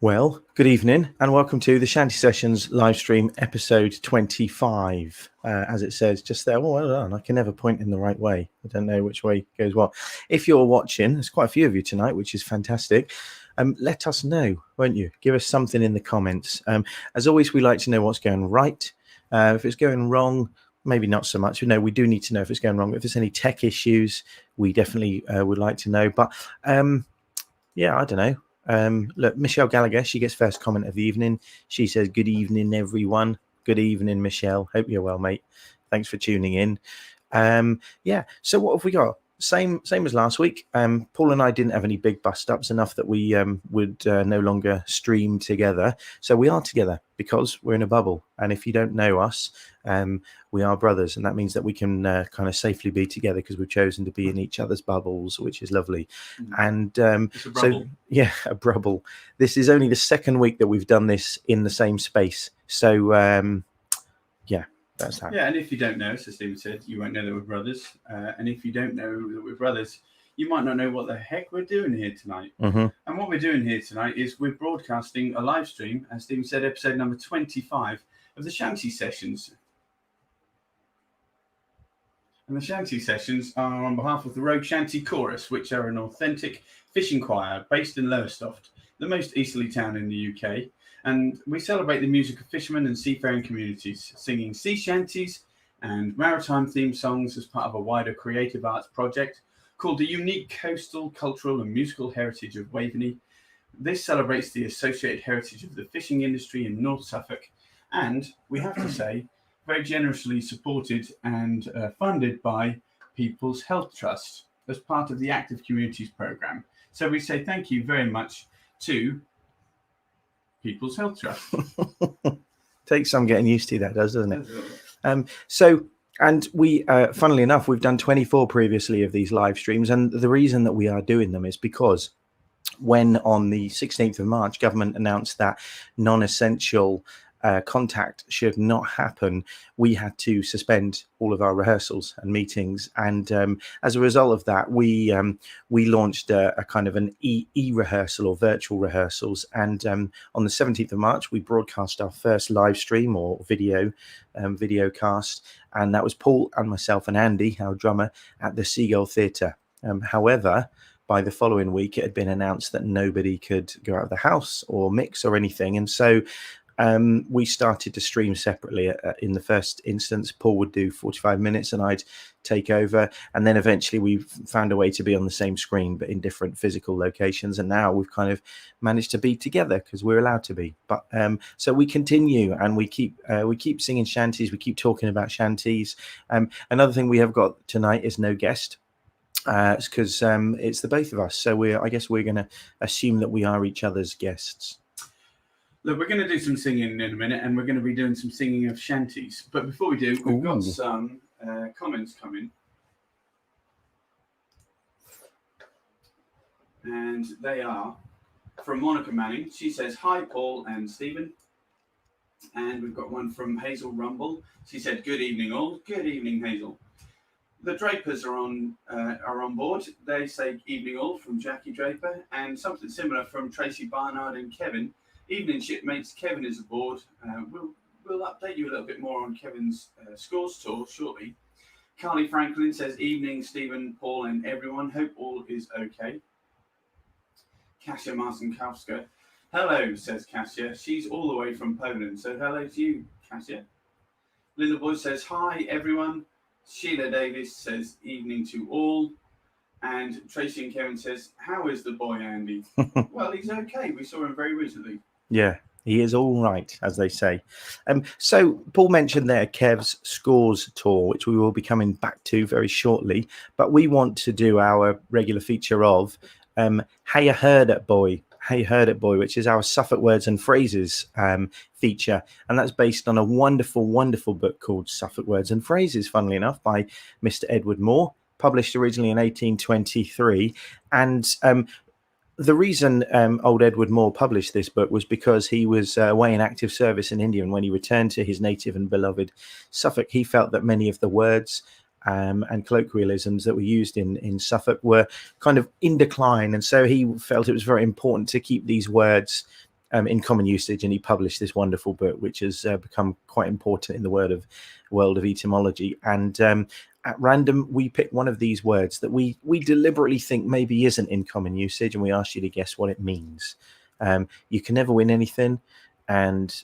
Well, good evening and welcome to the Shanty Sessions live stream episode 25. As it says just there, well done. I can never point in the right way. I don't know which way goes what. If you're watching, there's quite a few of you tonight, which is fantastic. Let us know, won't you? Give us something in the comments. As always, we like to know what's going right. If it's going wrong, maybe not so much. No, we do need to know if it's going wrong. If there's any tech issues, we definitely would like to know. But yeah, I don't know. Look, Michelle Gallagher, she gets first comment of the evening. She says, "Good evening, everyone." Good evening, Michelle. Hope you're well, mate. Thanks for tuning in. Yeah. So what have we got? Same as last week. Paul and I didn't have any big bust ups enough that we would no longer stream together. So we are together because we're in a bubble. And if you don't know us, we are brothers, and that means that we can kind of safely be together because we've chosen to be in each other's bubbles, which is lovely. And so yeah, a bubble. This is only the second week that we've done this in the same space. So yeah. That's that. Yeah, and if you don't know, as Stephen said, you won't know that we're brothers. And if you don't know that we're brothers, you might not know what the heck we're doing here tonight. Mm-hmm. And what we're doing here tonight is we're broadcasting a live stream, as Stephen said, episode number 25 of the Shanty Sessions. And the Shanty Sessions are on behalf of the Rogue Shanty Chorus, which are an authentic fishing choir based in Lowestoft, the most easterly town in the UK. And we celebrate the music of fishermen and seafaring communities, singing sea shanties and maritime themed songs as part of a wider creative arts project called the Unique Coastal, Cultural and Musical Heritage of Waveney. This celebrates the associated heritage of the fishing industry in North Suffolk, and we have to say, very generously supported and funded by People's Health Trust as part of the Active Communities programme. So we say thank you very much to People's Health Trust. Takes some getting used to, that does, doesn't it? And we, funnily enough, we've done 24 previously of these live streams, and the reason that we are doing them is because when on the 16th of March, government announced that non-essential contact should not happen, we had to suspend all of our rehearsals and meetings, and as a result of that, we launched a kind of an e-rehearsal or virtual rehearsals, and on the 17th of March we broadcast our first live stream or video cast, and that was Paul and myself and Andy, our drummer, at the Seagull Theatre. However, by the following week it had been announced that nobody could go out of the house or mix or anything, and so we started to stream separately. In the first instance, Paul would do 45 minutes and I'd take over. And then eventually we found a way to be on the same screen, but in different physical locations. And now we've kind of managed to be together because we're allowed to be. But so we continue and we keep singing shanties. We keep talking about shanties. Another thing we have got tonight is no guest. It's because it's the both of us. So I guess we're going to assume that we are each other's guests. Look, we're going to do some singing in a minute, and we're going to be doing some singing of shanties. But before we do, we've got some comments coming. And they are from Monica Manning. She says, "Hi, Paul and Stephen." And we've got one from Hazel Rumble. She said, "Good evening, all." Good evening, Hazel. The Drapers are on board. They say, "Evening, all," from Jackie Draper. And something similar from Tracy Barnard and Kevin. "Evening, shipmates. Kevin is aboard. We'll update you a little bit more on Kevin's scores tour shortly." Carly Franklin says, "Evening, Stephen, Paul, and everyone. Hope all is okay." Kasia Marcinkowska. "Hello," says Kasia. She's all the way from Poland, so hello to you, Kasia. Linda Boyd says, "Hi, everyone." Sheila Davis says, "Evening to all." And Tracy and Kevin says, "How is the boy, Andy?" Well, he's okay. We saw him very recently. Yeah, he is all right, as they say. So Paul mentioned there Kev's Scores tour, which we will be coming back to very shortly. But we want to do our regular feature of How You Heard It Boy. How You Heard It Boy, which is our Suffolk Words and Phrases feature. And that's based on a wonderful, wonderful book called Suffolk Words and Phrases, funnily enough, by Mr. Edward Moore, published originally in 1823. And the reason old Edward Moore published this book was because he was away in active service in India, and when he returned to his native and beloved Suffolk, he felt that many of the words and colloquialisms that were used in Suffolk were kind of in decline, and so he felt it was very important to keep these words in common usage, and he published this wonderful book, which has become quite important in the world of etymology. And at random, we pick one of these words that we deliberately think maybe isn't in common usage, and we ask you to guess what it means. You can never win anything, and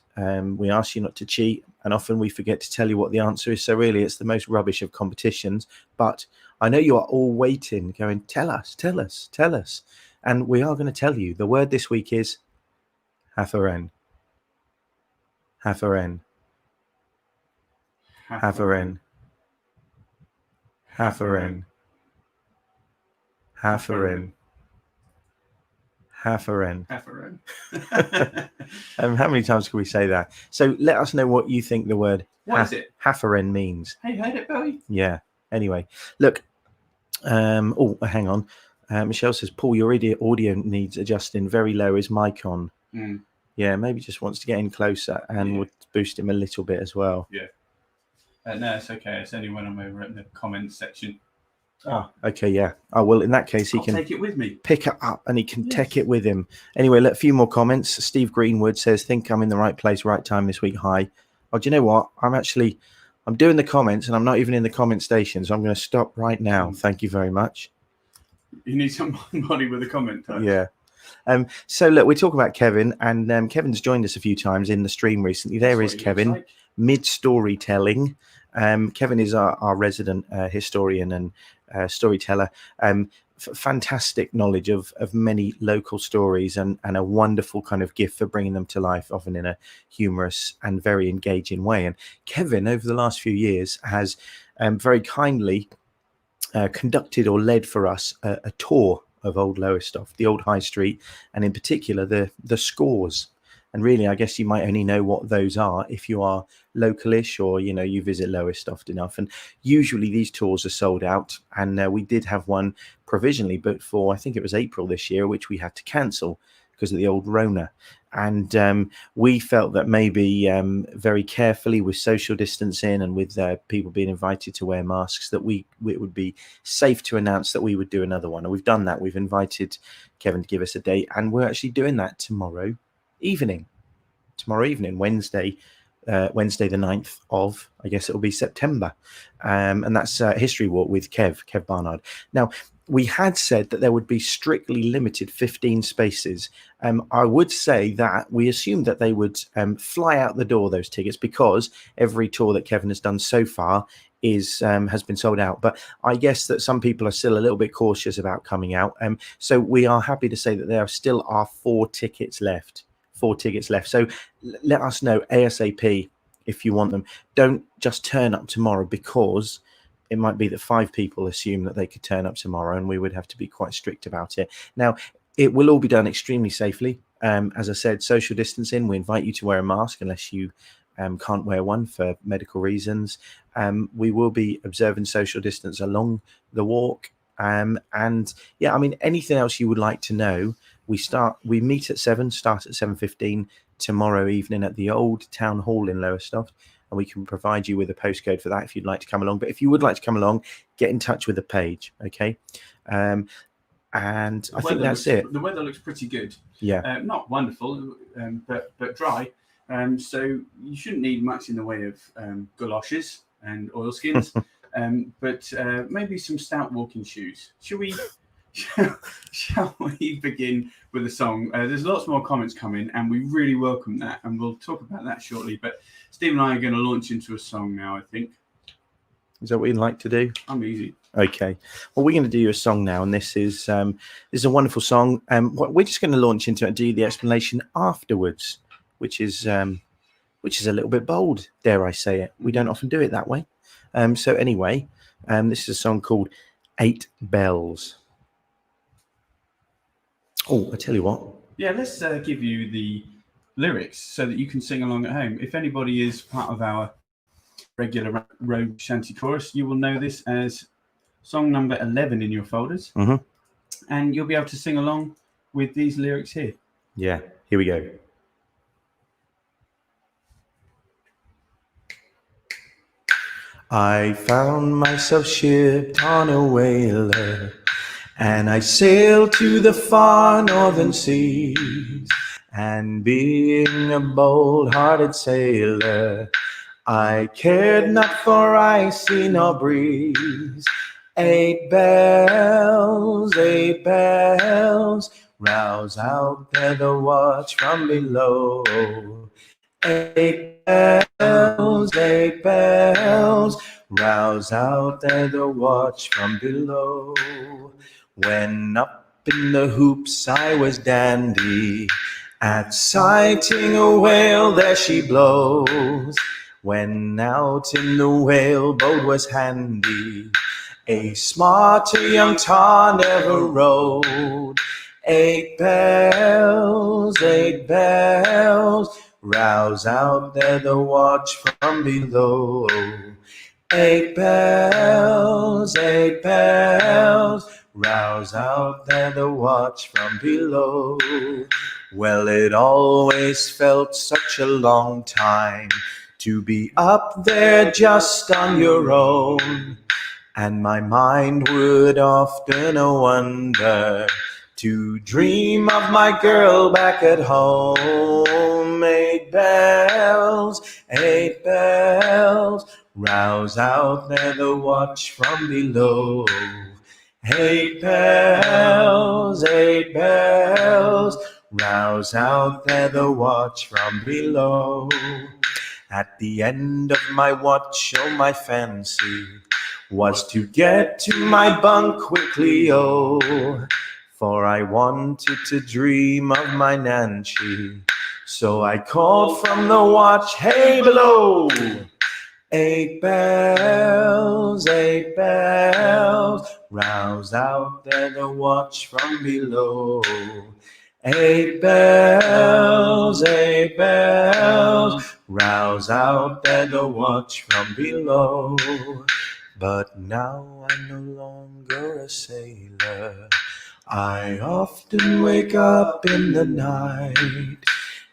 we ask you not to cheat, and often we forget to tell you what the answer is. So really, it's the most rubbish of competitions. But I know you are all waiting, going, tell us, tell us, tell us. And we are going to tell you. The word this week is Haferen. Haferen. Haferen. Haferen. Haferen. Haferen. Haferen. How many times can we say that? So let us know what you think the word Haferen means. Hey, heard it, Bowie? Yeah. Anyway, look. Oh, hang on. Michelle says, Paul, your audio needs adjusting. Very low. Is mic on? Yeah, maybe just wants to get in closer, and we'll boost him a little bit as well. Yeah. No, it's okay. It's only when I'm over in the comments section. Oh, okay, yeah. Oh, well, in that case, he can take it with me. Pick it up, and he can take it with him. Anyway, a few more comments. Steve Greenwood says, think I'm in the right place, right time this week. Hi. Oh, do you know what? I'm doing the comments, and I'm not even in the comment station, so I'm going to stop right now. Thank you very much. You need somebody with a comment touch. Yeah. So look, we're talking about Kevin, and Kevin's joined us a few times in the stream recently. There is Kevin, mid-storytelling. Kevin is our resident historian and storyteller. Fantastic knowledge of many local stories, and a wonderful kind of gift for bringing them to life, often in a humorous and very engaging way. And Kevin, over the last few years, has very kindly conducted or led for us a tour of Old Lowestoft, the old High Street, and in particular the scores. And really, I guess you might only know what those are if you are localish, or you visit Lowestoft enough. And usually these tours are sold out. And we did have one provisionally booked for, I think it was April this year, which we had to cancel because of the old Rona. And we felt that maybe very carefully, with social distancing and with people being invited to wear masks, that it would be safe to announce that we would do another one. And we've done that. We've invited Kevin to give us a date, and we're actually doing that tomorrow evening, Wednesday the 9th of, I guess it'll be September. And that's History Walk with Kev Barnard. Now, we had said that there would be strictly limited 15 spaces. I would say that we assumed that they would fly out the door, those tickets, because every tour that Kevin has done so far has been sold out. But I guess that some people are still a little bit cautious about coming out. So we are happy to say that there still are 4 tickets left. 4 tickets left. So let us know ASAP if you want them. Don't just turn up tomorrow, because it might be that 5 people assume that they could turn up tomorrow, and we would have to be quite strict about it. Now, it will all be done extremely safely. As I said, social distancing. We invite you to wear a mask unless you can't wear one for medical reasons. We will be observing social distance along the walk. And yeah, I mean, anything else you would like to know, we meet at 7, start at 7:15 tomorrow evening at the old town hall in Lowestoft, and we can provide you with a postcode for that if you'd like to come along. But if you would like to come along, get in touch with the page, okay? And I think that's it. The weather looks pretty good. Yeah. Not wonderful, but dry. So you shouldn't need much in the way of galoshes and oilskins, but maybe some stout walking shoes. Shall we begin with a song? There's lots more comments coming, and we really welcome that, and we'll talk about that shortly. But Steve and I are going to launch into a song now, I think. Is that what you'd like to do? I'm easy. Okay. Well, we're going to do a song now, and this is a wonderful song. We're just going to launch into it and do the explanation afterwards, which is a little bit bold, dare I say it. We don't often do it that way. So anyway, this is a song called 8 Bells. Oh, I tell you what. Yeah, let's give you the lyrics so that you can sing along at home. If anybody is part of our regular Road Shanty Chorus, you will know this as song number 11 in your folders. Mm-hmm. And you'll be able to sing along with these lyrics here. Yeah, here we go. I found myself shipped on a whaler, and I sailed to the far northern seas, And being a bold-hearted sailor, I cared not for icy nor breeze. 8 bells, rouse out there the watch from below. 8 bells, rouse out there the watch from below. When up in the hoops I was dandy, at sighting a whale there she blows. When out in the whale boat was handy, a smarter young tar never rode. 8 bells, rouse out there the watch from below. 8 bells, rouse out there the watch from below. Well, it always felt such a long time to be up there just on your own. And my mind would often wonder to dream of my girl back at home. 8 bells, rouse out there the watch from below. 8 bells, rouse out there the watch from below. At the end of my watch, oh my fancy was to get to my bunk quickly, oh, for I wanted to dream of my Nancy. So I called from the watch, hey below. 8 bells, rouse out there the watch from below. 8 bells, rouse out there the watch from below. But now I'm no longer a sailor. I often wake up in the night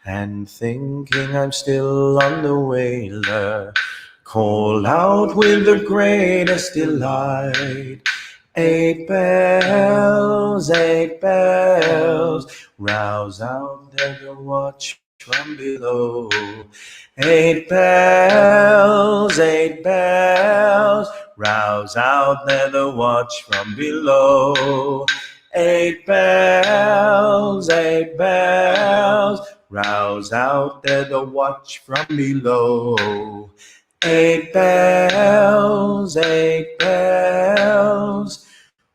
and thinking I'm still on the whaler, call out with the greatest delight. 8 bells, rouse out there the watch from below. 8 bells, rouse out there the watch from below. 8 bells, rouse out there the watch from below. 8 bells,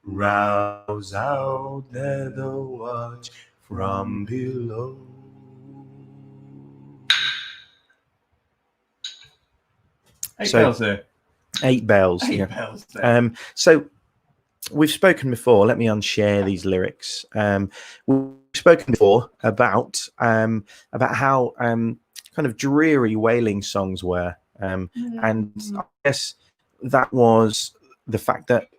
rouse out there the watch from below. Eight bells there. 8 bells. 8 yeah. bells there. So we've spoken before. Let me unshare these lyrics. We've spoken before about how kind of dreary whaling songs were, and I guess that was the fact that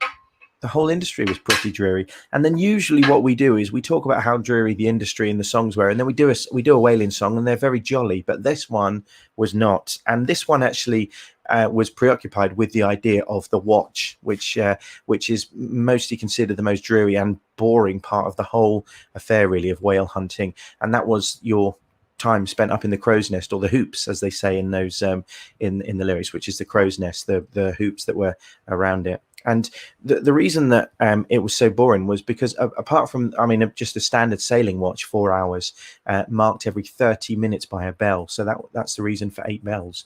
the whole industry was pretty dreary. And then usually what we do is we talk about how dreary the industry and the songs were, and then we do a whaling song, and they're very jolly. But this one was not, and this one actually was preoccupied with the idea of the watch, which is mostly considered the most dreary and boring part of the whole affair, really, of whale hunting. And that was your time spent up in the crow's nest, or the hoops, as they say in those in the lyrics, which is the crow's nest, the hoops that were around it. And the reason that it was so boring was because apart from, just a standard sailing watch, 4 hours, marked every 30 minutes by a bell. So that's the reason for 8 bells.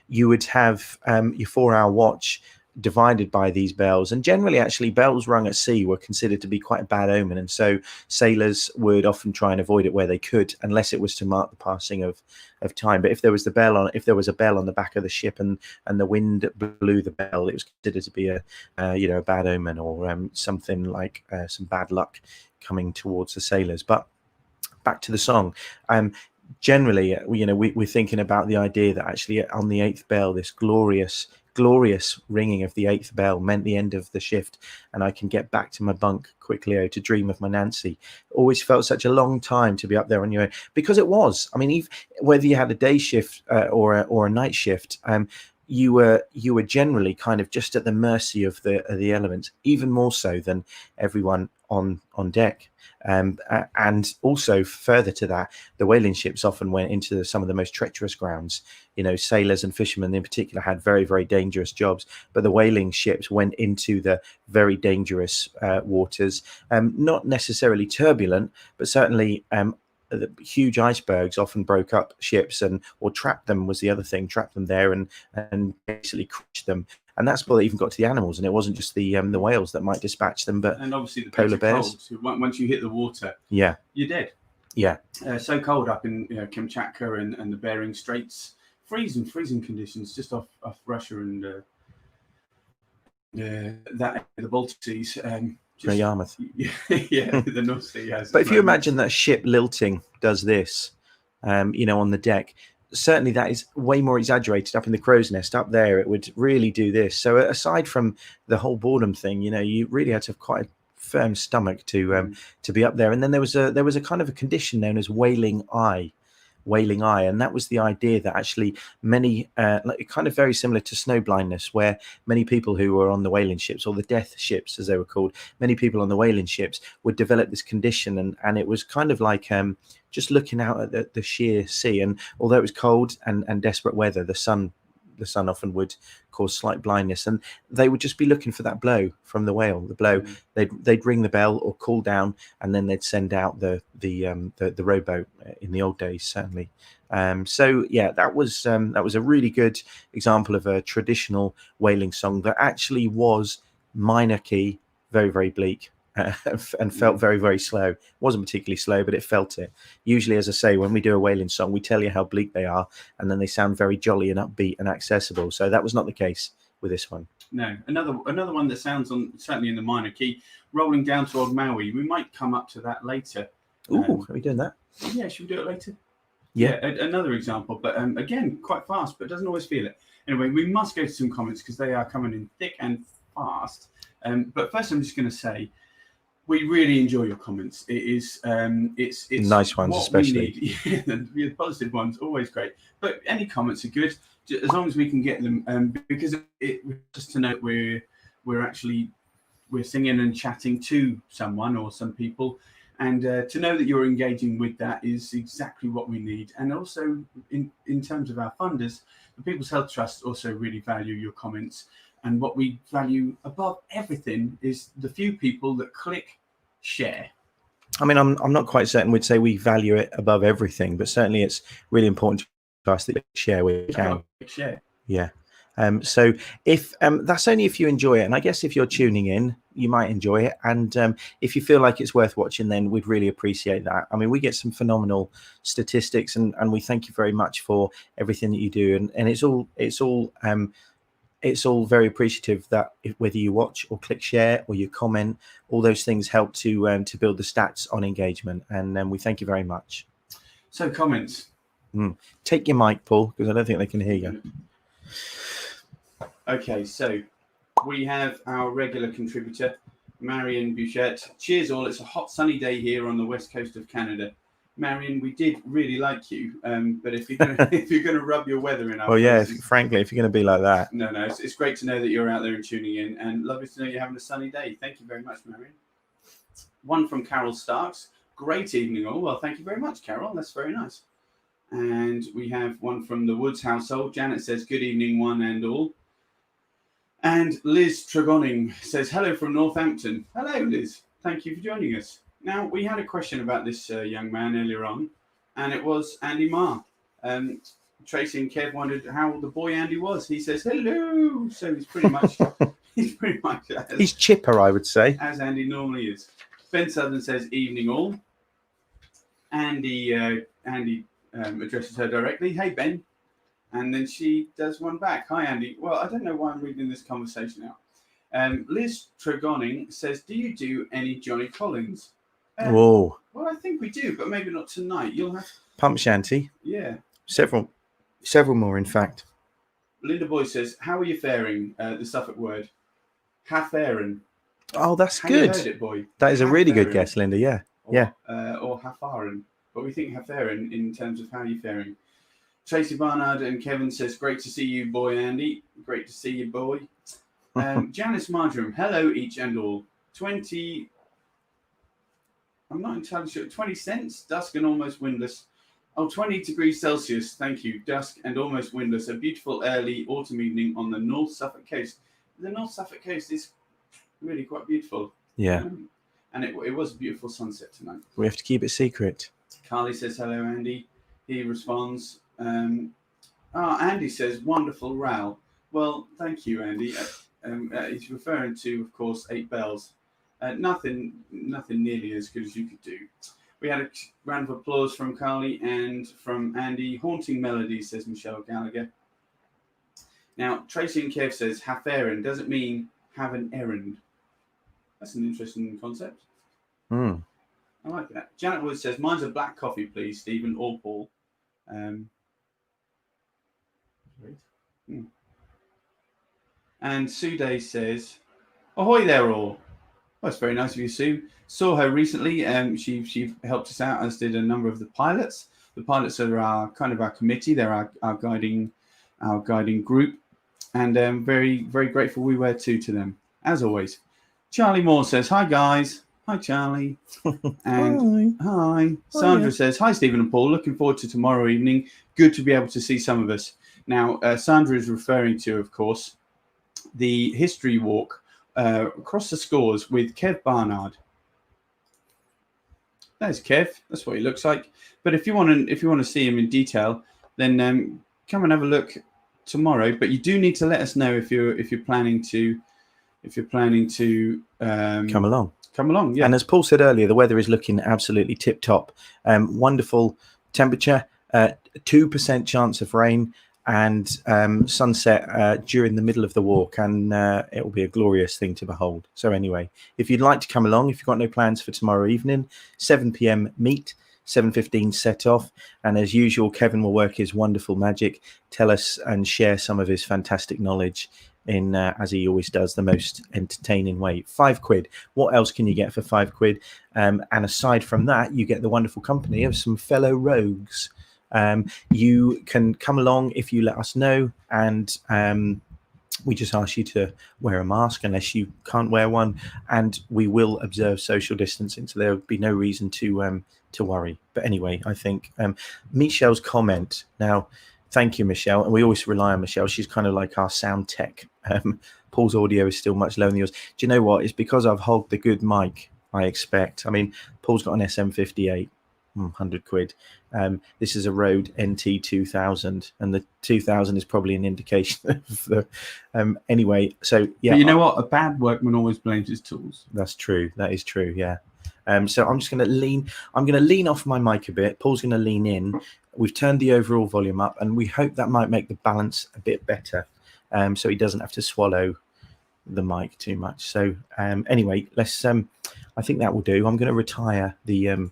You would have your 4-hour watch divided by these bells, and generally actually bells rung at sea were considered to be quite a bad omen, and so sailors would often try and avoid it where they could, unless it was to mark the passing of time. But if there was a bell on the back of the ship and the wind blew the bell, it was considered to be a bad omen, or something like some bad luck coming towards the sailors. But back to the song. Generally, we're thinking about the idea that actually on the 8th bell, this glorious ringing of the 8th bell meant the end of the shift, and I can get back to my bunk quickly, to dream of my Nancy. Always felt such a long time to be up there on your own, because it was. Even whether you had a day shift or a night shift, you were generally kind of just at the mercy of the elements, even more so than everyone on deck. And also further to that, the whaling ships often went into some of the most treacherous grounds. Sailors and fishermen in particular had very, very dangerous jobs, but the whaling ships went into the very dangerous waters, not necessarily turbulent, but certainly the huge icebergs often broke up ships or trapped them was the other thing, trapped them there and basically crushed them. And that's before they even got to the animals, and it wasn't just the whales that might dispatch them, but and obviously the polar bears. Cold. Once you hit the water, yeah, you're dead. Yeah, so cold up in Kamchatka and the Bering Straits, freezing conditions just off Russia and the Baltic Seas. Yarmouth. Yeah, the North Sea has. But if you imagine that a ship lilting does this, on the deck, certainly that is way more exaggerated up in the crow's nest. Up there, it would really do this. So aside from the whole boredom thing, you really had to have quite a firm stomach to be up there. And then there was a kind of a condition known as whaling eye, and that was the idea that actually many kind of very similar to snow blindness, where many people who were on the whaling ships, or the death ships as they were called, many people on the whaling ships would develop this condition, and it was kind of like just looking out at the sheer sea. And although it was cold and desperate weather, the sun often would cause slight blindness, and they would just be looking for that blow from the whale. The blow, they'd ring the bell or call down, and then they'd send out the rowboat in the old days, certainly. So yeah, that was a really good example of a traditional whaling song that actually was minor key, very, very bleak. And felt very, very slow. It wasn't particularly slow, but it felt it. Usually, as I say, when we do a whaling song, we tell you how bleak they are, and then they sound very jolly and upbeat and accessible. So that was not the case with this one. No, another one that sounds certainly in the minor key, Rolling Down to Old Maui. We might come up to that later. Ooh, are we doing that? Yeah, should we do it later? Yeah, another example, but again, quite fast, but doesn't always feel it. Anyway, we must go to some comments because they are coming in thick and fast. But first, I'm just going to say, we really enjoy your comments. It is, it's nice ones, especially. Yeah, the positive ones, always great. But any comments are good, as long as we can get them. Because it just to note we're singing and chatting to someone or some people, and to know that you're engaging with that is exactly what we need. And also, in terms of our funders, the People's Health Trust also really value your comments. And what we value above everything is the few people that click share. I mean, I'm not quite certain we'd say we value it above everything, but certainly it's really important to us that you share where you can. Share. Yeah. So if that's only if you enjoy it, and I guess if you're tuning in, you might enjoy it, and if you feel like it's worth watching, then we'd really appreciate that. I mean, we get some phenomenal statistics, and we thank you very much for everything that you do, and it's all very appreciative that whether you watch or click share or you comment, all those things help to build the stats on engagement, and we thank you very much. So comments. Take your mic, Paul, because I don't think they can hear you. Okay, so we have our regular contributor, Marion Bouchette. Cheers all, it's a hot sunny day here on the west coast of Canada. Marion, we did really like you, but if you're gonna rub your weather in our faces, frankly, if you're going to be like that, no, it's great to know that you're out there and tuning in, and lovely to know you're having a sunny day. Thank you very much, Marion. One from Carol Starks. Great evening all. Well, thank you very much, Carol. That's very nice. And we have one from the Woods household. Janet says, "Good evening, one and all." And Liz Tregoning says, "Hello from Northampton." Hello, Liz. Thank you for joining us. Now, we had a question about this young man earlier on, and it was Andy Marr. Tracy and Kev wondered how the boy Andy was. He says, "Hello." So he's pretty much, he's chipper, I would say, as Andy normally is. Ben Southern says, "Evening all." Andy addresses her directly. "Hey, Ben." And then she does one back. "Hi, Andy." Well, I don't know why I'm reading this conversation out. Liz Tregoning says, "Do you do any Johnny Collins?" Whoa. Well, I think we do, but maybe not tonight. You'll have Pump Shanty. Yeah. Several more, in fact. Linda Boy says, "How are you faring?" The Suffolk word. "Hafarin." Oh, that's Have good. You heard it, boy? That is a really good guess, Linda. Yeah. Or Hafarin. But we think Hafarin in terms of how you're faring. Tracy Barnard and Kevin says, great to see you, boy, Andy. Great to see you, boy. Janice Marjoram, hello, each and all. 20, I'm not entirely sure, 20 cents, dusk and almost windless. Oh, 20 degrees Celsius, thank you, dusk and almost windless. A beautiful early autumn evening on the North Suffolk coast. The North Suffolk coast is really quite beautiful. Yeah. And it was a beautiful sunset tonight. We have to keep it secret. Carly says, hello, Andy. He responds, Andy says, wonderful row. Well, thank you, Andy. He's referring to, of course, 8 bells. Nothing nearly as good as you could do. We had a round of applause from Carly and from Andy. Haunting melody, says Michelle Gallagher. Now, Tracy and Kev says, have errand doesn't mean have an errand. That's an interesting concept. I like that. Janet Wood says, mine's a black coffee, please, Stephen or Paul. And Sue Day says, ahoy there all. Well, that's very nice of you, Sue. Saw her recently. She helped us out, as did a number of the pilots. The pilots are our committee. They're our guiding group, and very, very grateful we were to them, as always. Charlie Moore says, hi guys. Hi Charlie. And hi. Sandra says, hi Stephen and Paul. Looking forward to tomorrow evening. Good to be able to see some of us. Now, Sandra is referring to, of course, the history walk across the scores with Kev Barnard. There's Kev. That's what he looks like. But if you want to see him in detail, then come and have a look tomorrow. But you do need to let us know if you're planning to Come along. Come along, yeah. And as Paul said earlier, the weather is looking absolutely tip top. Wonderful temperature, 2% chance of rain, and sunset during the middle of the walk, and it will be a glorious thing to behold. So anyway, if you'd like to come along, if you've got no plans for tomorrow evening, 7 p.m. meet, 7:15 set off, and as usual, Kevin will work his wonderful magic, tell us and share some of his fantastic knowledge in, as he always does, the most entertaining way. £5. What else can you get for £5? And aside from that, you get the wonderful company of some fellow rogues. You can come along if you let us know, and we just ask you to wear a mask unless you can't wear one, and we will observe social distancing, so there will be no reason to worry. But anyway, I think Michelle's comment now. Thank you, Michelle. And we always rely on Michelle. She's kind of like our sound tech. Paul's audio is still much lower than yours. Do you know what? It's because I've hogged the good mic, I expect. I mean, Paul's got an SM58, £100. This is a Rode NT 2000, and the 2000 is probably an indication of the. Anyway, so yeah. But you know what? A bad workman always blames his tools. That's true. That is true. Yeah. So I'm just going to lean. I'm going to lean off my mic a bit. Paul's going to lean in. We've turned the overall volume up, and we hope that might make the balance a bit better, so he doesn't have to swallow the mic too much. So anyway, let's. I think that will do. I'm going to retire the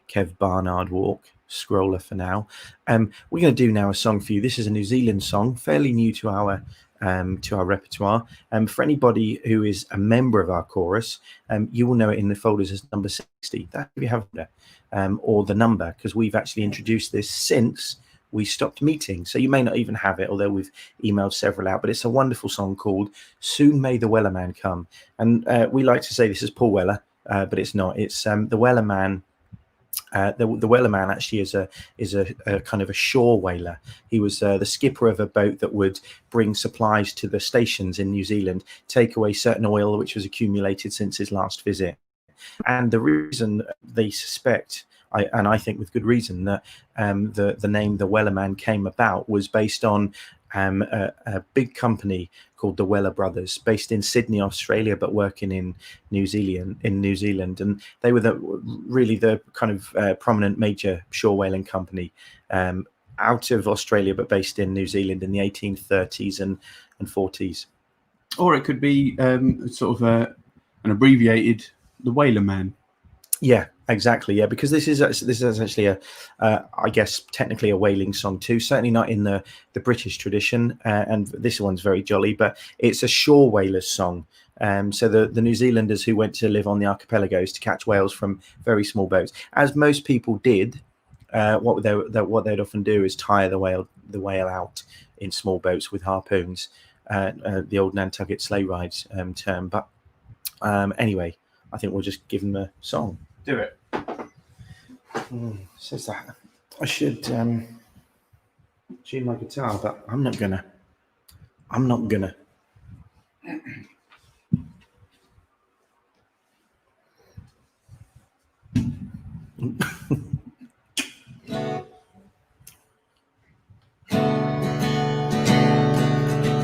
Kev Barnard walk scroller for now. We're going to do now a song for you. This is a New Zealand song, fairly new to our repertoire. For anybody who is a member of our chorus, you will know it in the folders as number 60. That if you have there, or the number, because we've actually introduced this since we stopped meeting. So you may not even have it, although we've emailed several out. But it's a wonderful song called "Soon May the Weller Man Come," and we like to say this is Paul Weller, but it's not. It's the Weller Man. The Weller Man actually is a kind of a shore whaler. He was the skipper of a boat that would bring supplies to the stations in New Zealand, take away certain oil which was accumulated since his last visit. And the reason they suspect, and I think with good reason, that the name the Weller Man came about was based on a big company called the Weller Brothers, based in Sydney, Australia, but working in New Zealand. And they were really the kind of prominent major shore whaling company out of Australia, but based in New Zealand in the 1830s and 40s. Or it could be sort of an abbreviated the Whaler Man. Yeah, exactly. Yeah, because this is actually I guess technically a whaling song too. Certainly not in the British tradition, and this one's very jolly. But it's a shore whalers song. So the New Zealanders who went to live on the archipelagos to catch whales from very small boats, as most people did. What they'd often do is tie the the whale out in small boats with harpoons, the old Nantucket sleigh rides term. But anyway, I think we'll just give them a song. Do it. Says that I should tune my guitar, but I'm not gonna.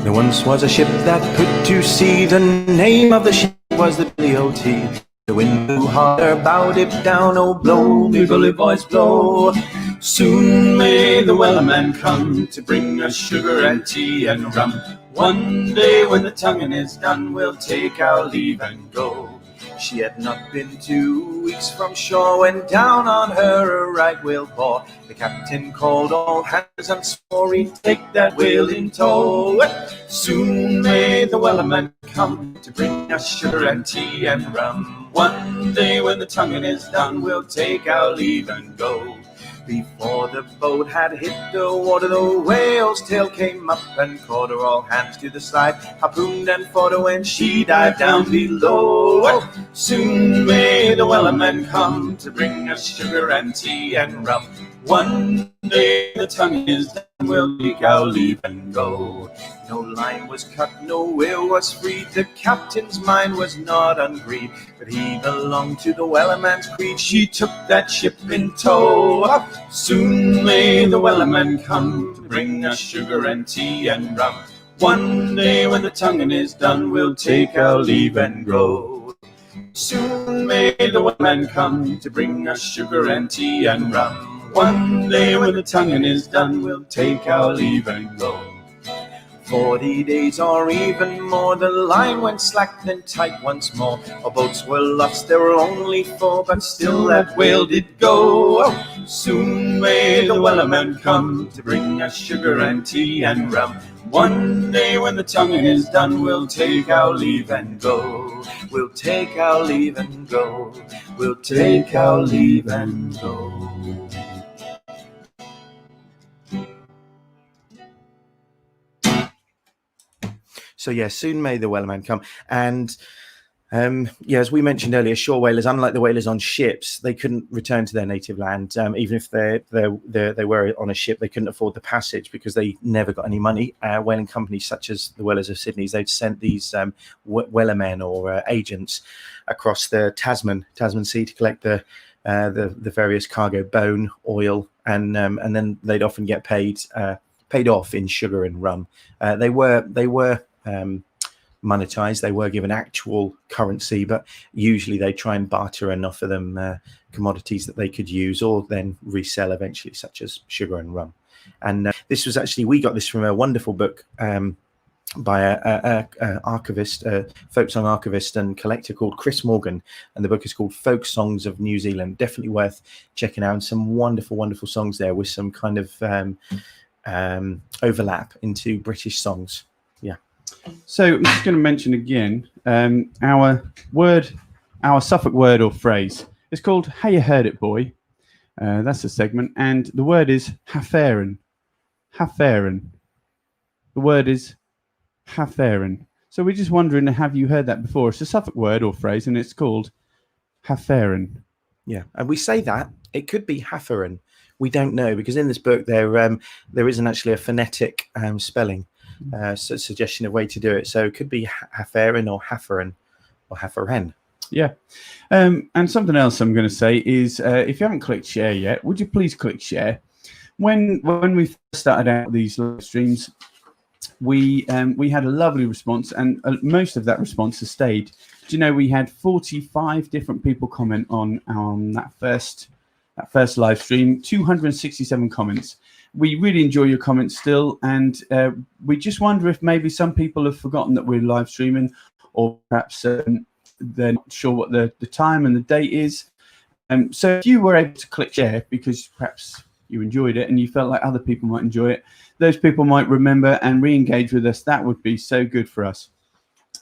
There once was a ship that put to sea. The name of the ship was the Billy O.T. The wind blew harder, bow dip down, oh blow, me bully boys blow. Soon may the wellerman come to bring us sugar and tea and rum. One day when the tonguing is done, we'll take our leave and go. She had not been 2 weeks from shore when down on her a right whale bore. The captain called all hands and swore he'd take that whale in tow. Soon may the wellerman come to bring us sugar and tea and rum. One day when the tonguing is done, we'll take our leave and go. Before the boat had hit the water, the whale's tail came up and caught her. All hands to the side, harpooned and fought her when she dived down below. Soon may the wellerman come to bring us sugar and tea and rum. One day the tongue is done, we'll take our leave and go. No line was cut, no whale was freed. The captain's mind was not ungreed, but he belonged to the wellerman's creed. She took that ship in tow. Soon may the wellerman come to bring us sugar and tea and rum. One day when the tonguing is done, we'll take our leave and go. Soon may the wellerman come to bring us sugar and tea and rum. One day when the tonguing is done, we'll take our leave and go. 40 days or even more, the line went slack then tight once more. Our boats were lost, there were only 4, but still that whale did go. Soon may the wellerman come to bring us sugar and tea and rum. One day when the tonguing is done, we'll take our leave and go. We'll take our leave and go. We'll take our leave and go. So yeah, soon may the wellerman come. And as we mentioned earlier, shore whalers, unlike the whalers on ships, they couldn't return to their native land. Even if they were on a ship, they couldn't afford the passage because they never got any money. Whaling companies such as the Whalers of Sydney, they'd sent these whalermen or agents across the Tasman Sea to collect the various cargo, bone, oil, and then they'd often get paid off in sugar and rum. They were monetized. They were given actual currency, but usually they try and barter and offer them commodities that they could use or then resell eventually, such as sugar and rum. And this was actually, we got this from a wonderful book by a archivist, folk song archivist and collector called Chris Morgan, and the book is called Folk Songs of New Zealand. Definitely worth checking out, and some wonderful songs there with some kind of overlap into British songs. So I'm just going to mention again our Suffolk word or phrase. It's called "How You Heard It, Boy." That's the segment, and the word is "haferen." Haferen. The word is "haferen." So we're just wondering, have you heard that before? It's a Suffolk word or phrase, and it's called "haferen." Yeah, and we say that it could be "haferen." We don't know, because in this book there isn't actually a phonetic spelling. Suggestion of way to do it, so it could be haferen or haferen or haferen. Yeah. And something else I'm going to say is, if you haven't clicked share yet, would you please click share? When we first started out these live streams, we had a lovely response, and most of that response has stayed. Do you know we had 45 different people comment on that first live stream, 267 comments. We really enjoy your comments still, and we just wonder if maybe some people have forgotten that we're live streaming, or perhaps they're not sure what the time and the date is. So if you were able to click share because perhaps you enjoyed it and you felt like other people might enjoy it, those people might remember and re-engage with us. That would be so good for us.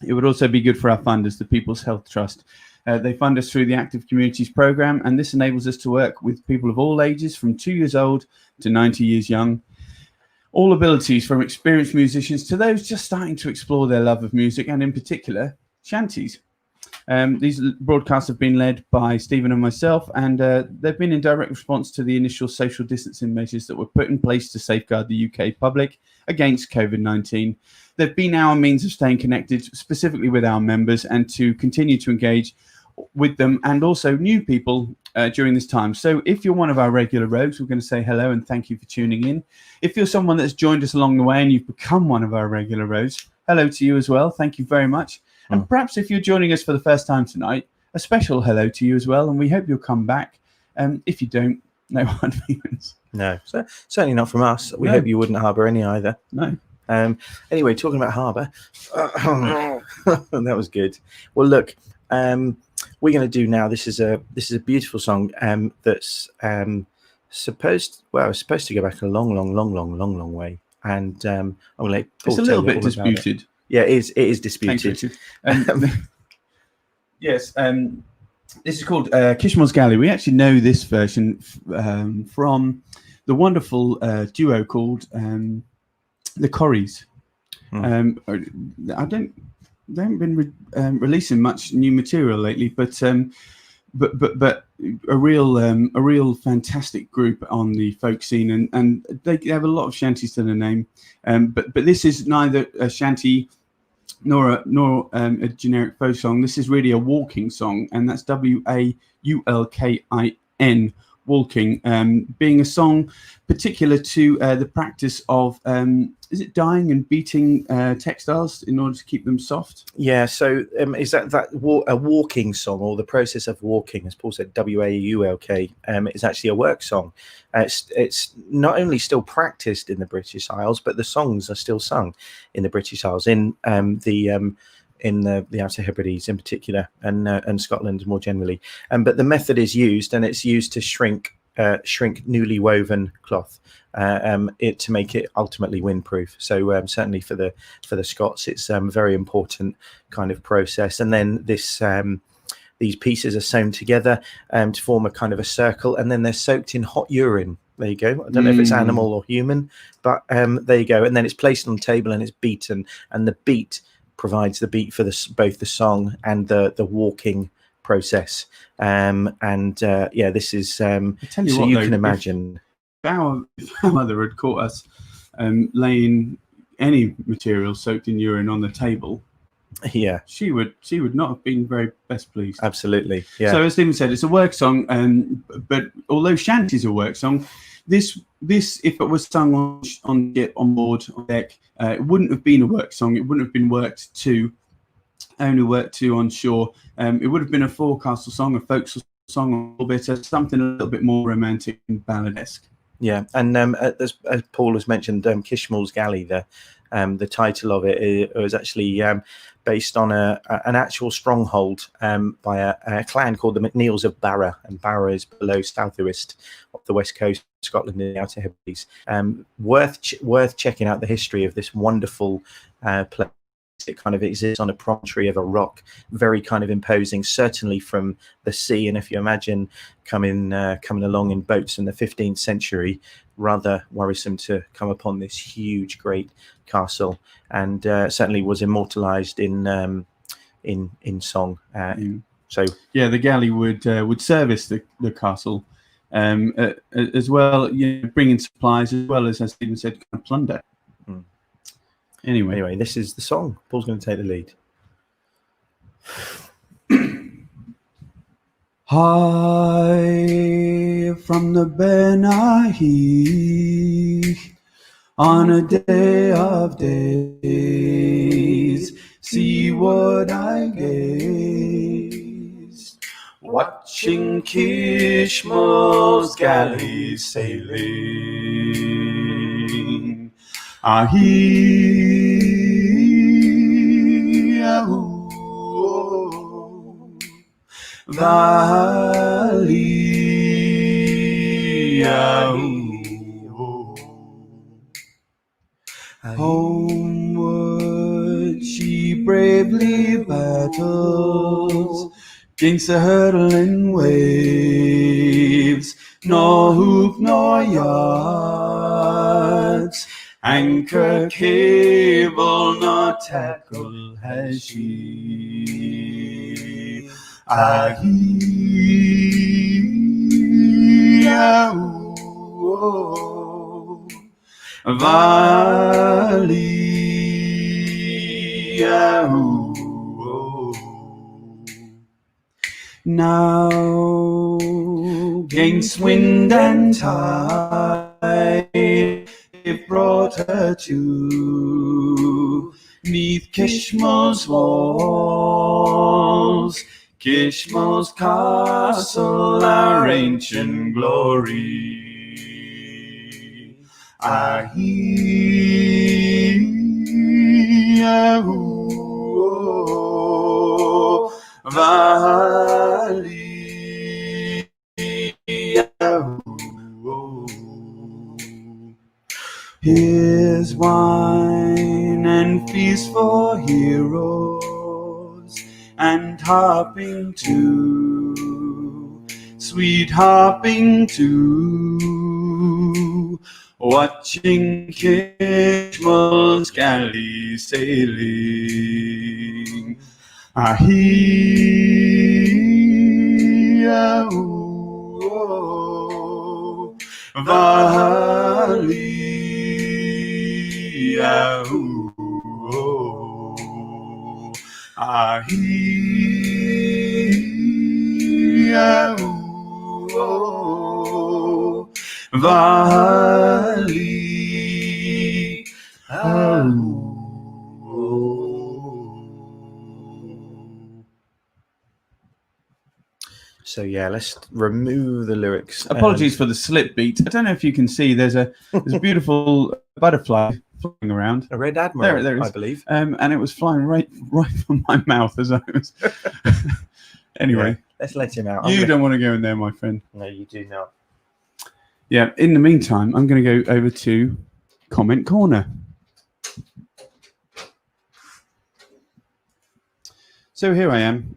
It would also be good for our funders, the People's Health Trust. They fund us through the Active Communities Programme, and this enables us to work with people of all ages, from 2 years old to 90 years young, all abilities, from experienced musicians to those just starting to explore their love of music, and in particular, shanties. These broadcasts have been led by Stephen and myself, and they've been in direct response to the initial social distancing measures that were put in place to safeguard the UK public against COVID-19. They've been our means of staying connected, specifically with our members, and to continue to engage with them and also new people during this time. So if you're one of our regular rogues, we're going to say hello and thank you for tuning in. If you're someone that's joined us along the way and you've become one of our regular rogues, hello to you as well. Thank you very much. And perhaps if you're joining us for the first time tonight, a special hello to you as well. And we hope you'll come back. If you don't, no hard feelings. No, certainly not from us. We hope you wouldn't harbour any either. No. Anyway, talking about harbour, that was good. Well, look, we're going to do now. This is a beautiful song that's supposed to go back a long way. And I'm going to let Paul it's a little bit disputed. Yeah, it is disputed. Yes, this is called Kishmore's Galley. We actually know this version from the wonderful duo called the Corries. They haven't been releasing much new material lately, but a real fantastic group on the folk scene, and they have a lot of shanties to their name. But this is neither a shanty nor a generic folk song. This is really a walking song, and that's WAULKIN, walking, being a song particular to the practice of is it dyeing and beating textiles in order to keep them soft? Yeah, so is that a walking song, or the process of walking, as Paul said, WAULK, is actually a work song. It's not only still practiced in the British Isles, but the songs are still sung in the British Isles, in the Outer Hebrides in particular, and Scotland more generally. But the method is used, and it's used to shrink newly woven cloth to make it ultimately windproof. So certainly for the Scots, it's a very important kind of process. And then these pieces are sewn together to form a kind of a circle, and then they're soaked in hot urine. There you go. I don't know if it's animal or human, but there you go. And then it's placed on the table and it's beaten, and the beat provides the beat for both the song and the walking process. This is so you can imagine. If our mother had caught us laying any material soaked in urine on the table, yeah, she would not have been very best pleased. Absolutely, yeah. So as Stephen said, it's a work song, but although shanty's a work song, this if it was sung on board on deck, it wouldn't have been a work song. It wouldn't have been only worked to on shore. It would have been a forecastle song, a folk song, a little bit, something a little bit more romantic and balladesque. Yeah, and as Paul has mentioned, Kishmore's Galley, the title of it was actually based on an actual stronghold by a clan called the MacNeils of Barra, and Barra is below southwest of the west coast of Scotland in the Outer Hebrides. Worth checking out the history of this wonderful place. It kind of exists on a promontory of a rock, very kind of imposing, certainly from the sea. And if you imagine coming along in boats in the 15th century, rather worrisome to come upon this huge, great castle, and certainly was immortalised in song. So yeah, the galley would service the castle as well, bringing supplies as well as Stephen said, kind of plunder. Anyway, this is the song. Paul's going to take the lead. High from the Benahi, on a day of days, see what I gaze, watching Kishmore's galley sailing. Valley, homeward she bravely battles against the hurtling waves, nor hoop nor yards, Anchor, cable, nor tackle has she. Ahi-ya-oo, Vali-ya-oo. Now, gainst wind and tide, it brought her to 'neath Kishmo's walls, Kishmo's castle, our ancient glory. Ahi-ya-oo, Vali-ya-oo. Here's wine and feast for heroes, and harping too, sweet harping too, watching Kishmo's galley sailing. Ahi-ya-oo, Vali-ya-oo. Ahi-ya-oo, Vali-ya-oo. So yeah, let's remove the lyrics. Apologies for the slip beat. I don't know if you can see. There's a beautiful butterfly flying around. A red admiral, There it is. I believe. And it was flying right from my mouth as I was. Anyway, Yeah, let's let him out. You don't want to go in there, my friend. No, you do not. Yeah. In the meantime, I'm going to go over to Comment Corner. So here I am.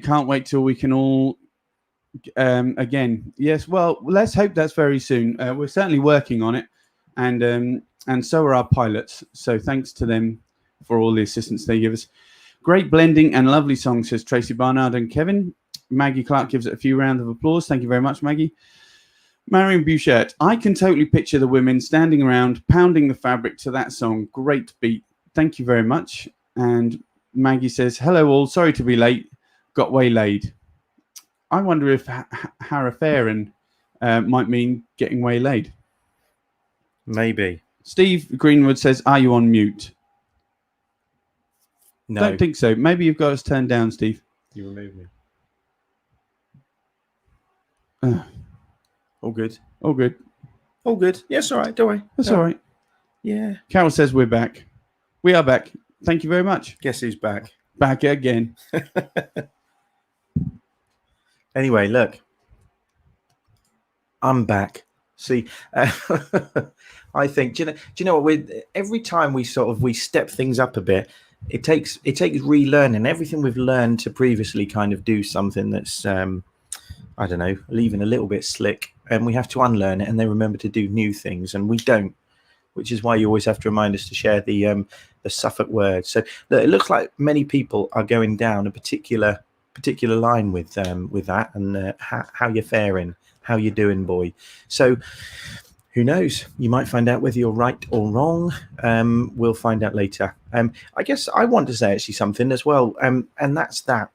Can't wait till we can all again. Yes, well, let's hope that's very soon. We're certainly working on it, and so are our pilots. So thanks to them for all the assistance they give us. Great blending and lovely song, says Tracy Barnard and Kevin. Maggie Clark gives it a few rounds of applause. Thank you very much, Maggie. Marion Bouchette, I can totally picture the women standing around pounding the fabric to that song. Great beat. Thank you very much. And Maggie says, hello all, sorry to be late. Got waylaid. I wonder if Harafaran might mean getting waylaid. Maybe. Steve Greenwood says, are you on mute? No. Don't think so. Maybe you've got us turned down, Steve. You remove me. All good. All good. All good. Yes, all right. Don't worry. That's all right. Yeah. Carol says we're back. We are back. Thank you very much. Guess who's back? Back again. Anyway, look. I'm back. See, I think, do you know what? Every time we step things up a bit, it takes relearning everything we've learned to previously kind of do something that's I don't know, leaving a little bit slick, and we have to unlearn it and then remember to do new things, and we don't, which is why you always have to remind us to share the Suffolk words. So it looks like many people are going down a particular line with that, and how you're faring, how you're doing, boy. So who knows? You might find out whether you're right or wrong. We'll find out later. I guess I want to say actually something as well, and that's that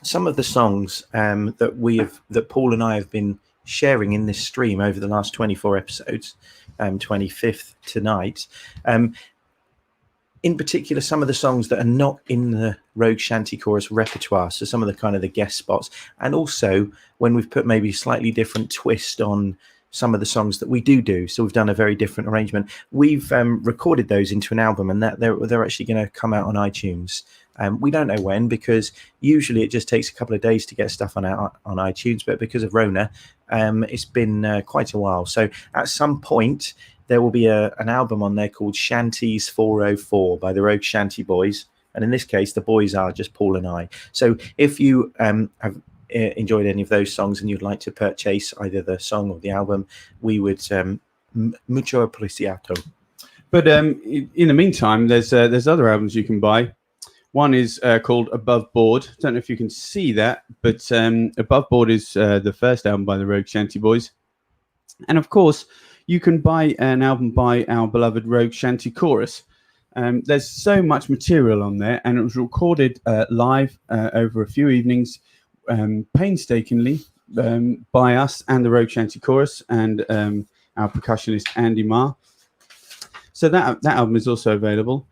some of the songs that Paul and I have been sharing in this stream over the last 24 episodes, 25th tonight, in particular, some of the songs that are not in the Rogue Shanty Chorus repertoire, so some of the kind of the guest spots, and also when we've put maybe a slightly different twist on some of the songs that we do. So we've done a very different arrangement. We've recorded those into an album, and that they're actually going to come out on iTunes. We don't know when, because usually it just takes a couple of days to get stuff on iTunes, but because of Rona, it's been quite a while. So at some point there will be an album on there called Shanties 404 by the Rogue Shanty Boys, and in this case the boys are just Paul and I. So if you have enjoyed any of those songs and you'd like to purchase either the song or the album, we would mucho apreciato. But in the meantime, there's other albums you can buy. One is called Above Board. Don't know if you can see that, but Above Board is the first album by the Rogue Shanty Boys. And of course, you can buy an album by our beloved Rogue Shanty Chorus. There's so much material on there, and it was recorded live over a few evenings, painstakingly by us and the Rogue Shanty Chorus and our percussionist Andy Marr. So that album is also available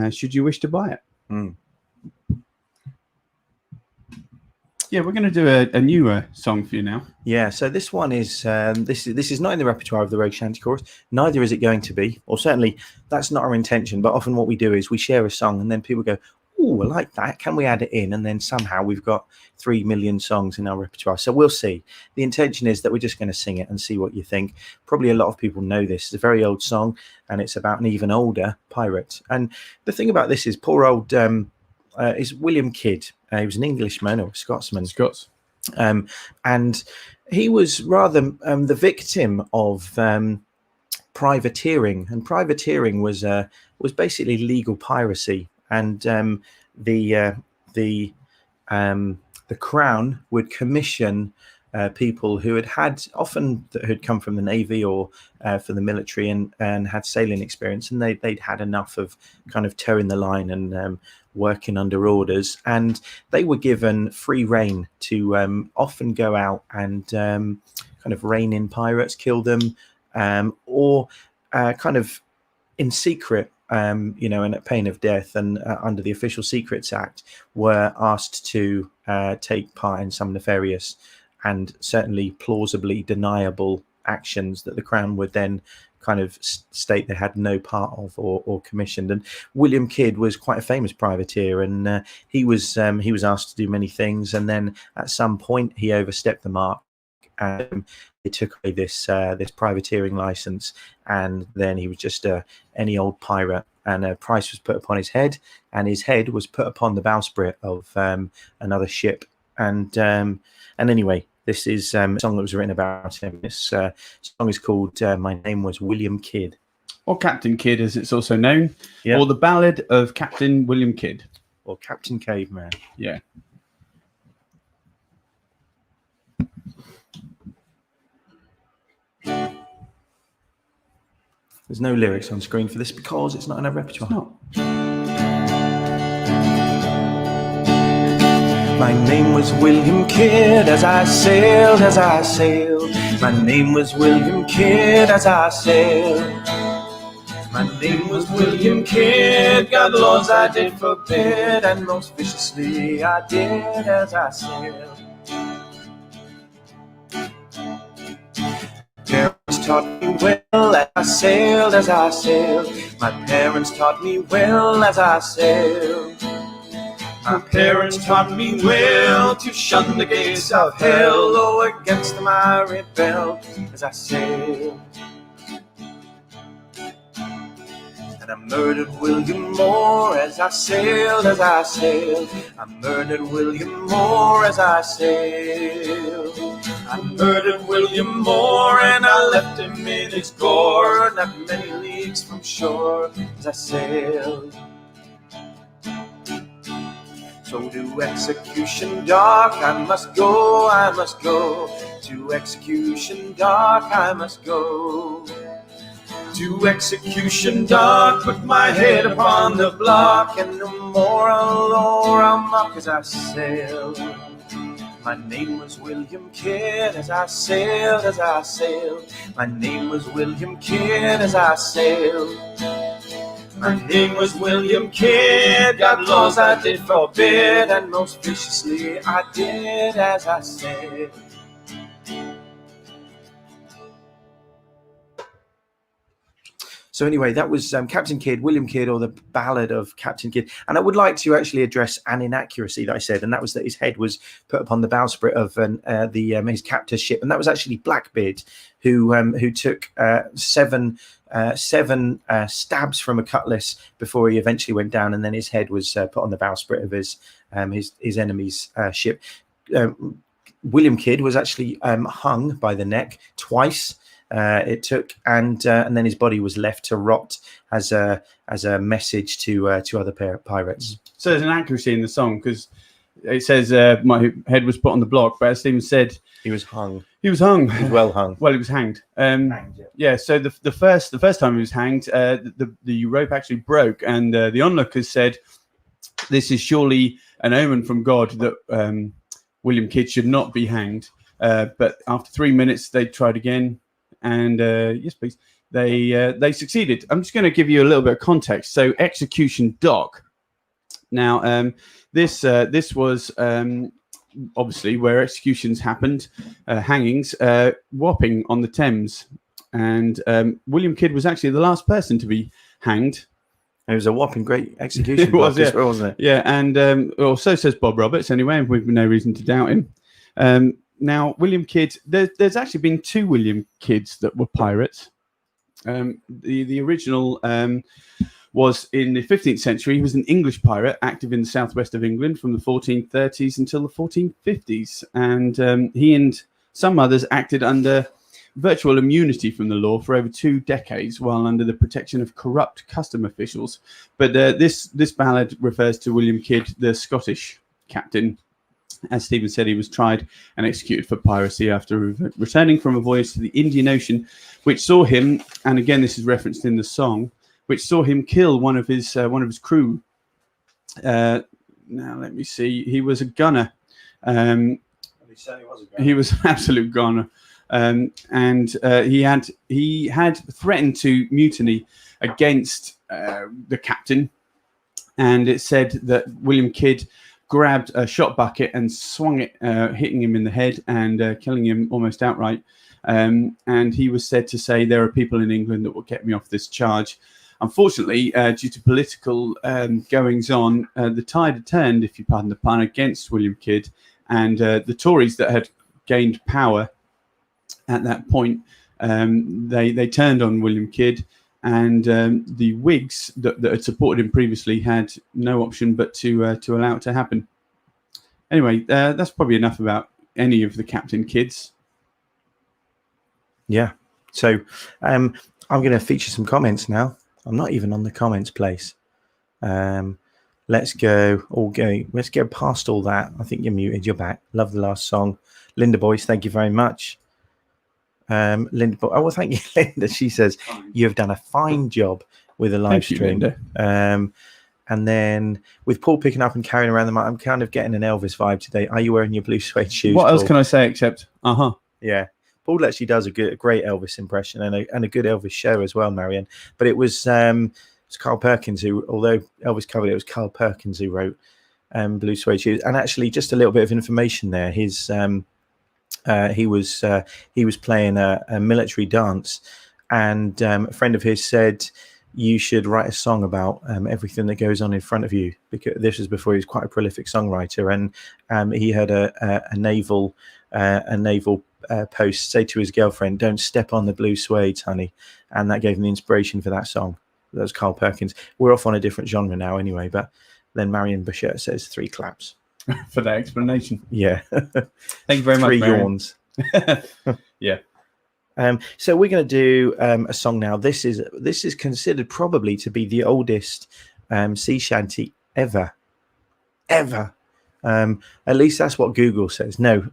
should you wish to buy it. Yeah, we're going to do a newer song for you now. Yeah, so this one is this is not in the repertoire of the Rogue Shanty Chorus. Neither is it going to be, or certainly that's not our intention. But often what we do is we share a song, and then people go, "Oh, I like that. Can we add it in?" And then somehow we've got 3 million songs in our repertoire. So we'll see. The intention is that we're just going to sing it and see what you think. Probably a lot of people know this. It's a very old song, and it's about an even older pirate. And the thing about this is poor old is William Kidd. He was an Englishman or a Scotsman. Scots. And he was rather the victim of privateering. And privateering was basically legal piracy. And the Crown would commission people who had come from the Navy or for the military and had sailing experience, and they'd had enough of kind of towing the line and working under orders, and they were given free rein to often go out and kind of rein in pirates, kill them, or kind of in secret, and at pain of death and under the Official Secrets Act, were asked to take part in some nefarious and certainly plausibly deniable actions that the Crown would then kind of state they had no part of or commissioned. And William Kidd was quite a famous privateer, and he was asked to do many things, and then at some point he overstepped the mark, and they took away this privateering license, and then he was just any old pirate, and a price was put upon his head, and his head was put upon the bowsprit of another ship. And anyway, this is a song that was written about him. This song is called My Name Was William Kidd. Or Captain Kidd, as it's also known. Yeah. Or the Ballad of Captain William Kidd. Or Captain Caveman. Yeah. There's no lyrics on screen for this because it's not in our repertoire. No. My name was William Kidd as I sailed, as I sailed. My name was William Kidd as I sailed. My name was William Kidd, God laws I did forbid, and most viciously I did as I sailed. Parents taught me well as I sailed, as I sailed. My parents taught me well as I sailed. My parents taught me well to shun the gates of hell, though against them I rebelled as I sailed. And I murdered William Moore as I sailed, I murdered William Moore as I sailed. I murdered William Moore and I left him in his gore, not many leagues from shore as I sailed. So to execution dark I must go, to execution dark I must go. To execution dark, put my head upon the block, and no more I'll mock as I sail. My name was William Kidd as I sailed, My name was William Kidd as I sailed. My name was William Kidd, God laws I did forbid, and most viciously I did as I said. So anyway, that was Captain Kidd, William Kidd, or the Ballad of Captain Kidd. And I would like to actually address an inaccuracy that I said, and that was that his head was put upon the bowsprit of his captor's ship, and that was actually Blackbeard, who took seven stabs from a cutlass before he eventually went down, and then his head was put on the bowsprit of his enemy's ship. William Kidd was actually hung by the neck twice. It took, and then his body was left to rot as a message to other pirates. So there's an accuracy in the song because it says my head was put on the block, but as Stephen said, he was hung. He was hung. He was well hung. Well, he was hanged. Yeah. So the first time he was hanged, the rope actually broke, and the onlookers said, "This is surely an omen from God that William Kidd should not be hanged." But after 3 minutes, they tried again. And yes, please. They succeeded. I'm just going to give you a little bit of context. So, execution dock. Now, this was obviously where executions happened, hangings, Wapping on the Thames, and William Kidd was actually the last person to be hanged. It was a whopping great execution. It was, yeah. Wasn't it? Yeah, and well, so says Bob Roberts. Anyway, we've no reason to doubt him. Now, William Kidd, there's actually been 2 William Kidds that were pirates. The original was in the 15th century. He was an English pirate active in the southwest of England from the 1430s until the 1450s. And he and some others acted under virtual immunity from the law for over 2 decades while under the protection of corrupt custom officials. But this ballad refers to William Kidd, the Scottish captain. As Stephen said, he was tried and executed for piracy after returning from a voyage to the Indian Ocean, which saw him, and again this is referenced in the song, which saw him kill one of his crew. Now let me see. He was a gunner. He was an absolute gunner, and he had threatened to mutiny against the captain, and it said that William Kidd grabbed a shot bucket and swung it, hitting him in the head and killing him almost outright. And he was said to say, "There are people in England that will get me off this charge." Unfortunately, due to political goings on, the tide had turned, if you pardon the pun, against William Kidd, and the Tories that had gained power at that point, they turned on William Kidd. And the Whigs that had supported him previously had no option but to allow it to happen. Anyway, that's probably enough about any of the Captain Kidds. Yeah. So I'm going to feature some comments now. I'm not even on the comments place. Let's go past all that. I think you're muted. You're back. Love the last song. Linda Boyce, thank you very much. Linda, well, thank you, Linda. She says you have done a fine job with the live stream. And then with Paul picking up and carrying around the mic, I'm kind of getting an Elvis vibe today. Are you wearing your blue suede shoes? What Paul? else can I say except Yeah, Paul actually does a great Elvis impression and a good Elvis show as well, Marianne. But it was Carl Perkins who, although Elvis covered it, was Carl Perkins who wrote Blue Suede Shoes. And actually, just a little bit of information there. He was playing a military dance, and a friend of his said you should write a song about everything that goes on in front of you, because this was before he was quite a prolific songwriter, and he had a naval post say to his girlfriend, "Don't step on the blue suede, honey," and that gave him the inspiration for that song. was Carl Perkins. We're off on a different genre now anyway, but then Marion Bashir says 3 claps. For that explanation. Yeah. Thank you very much, 3 Marion. yawns. Yeah. So we're going to do a song now. This is considered probably to be the oldest sea shanty ever. At least that's what Google says. No,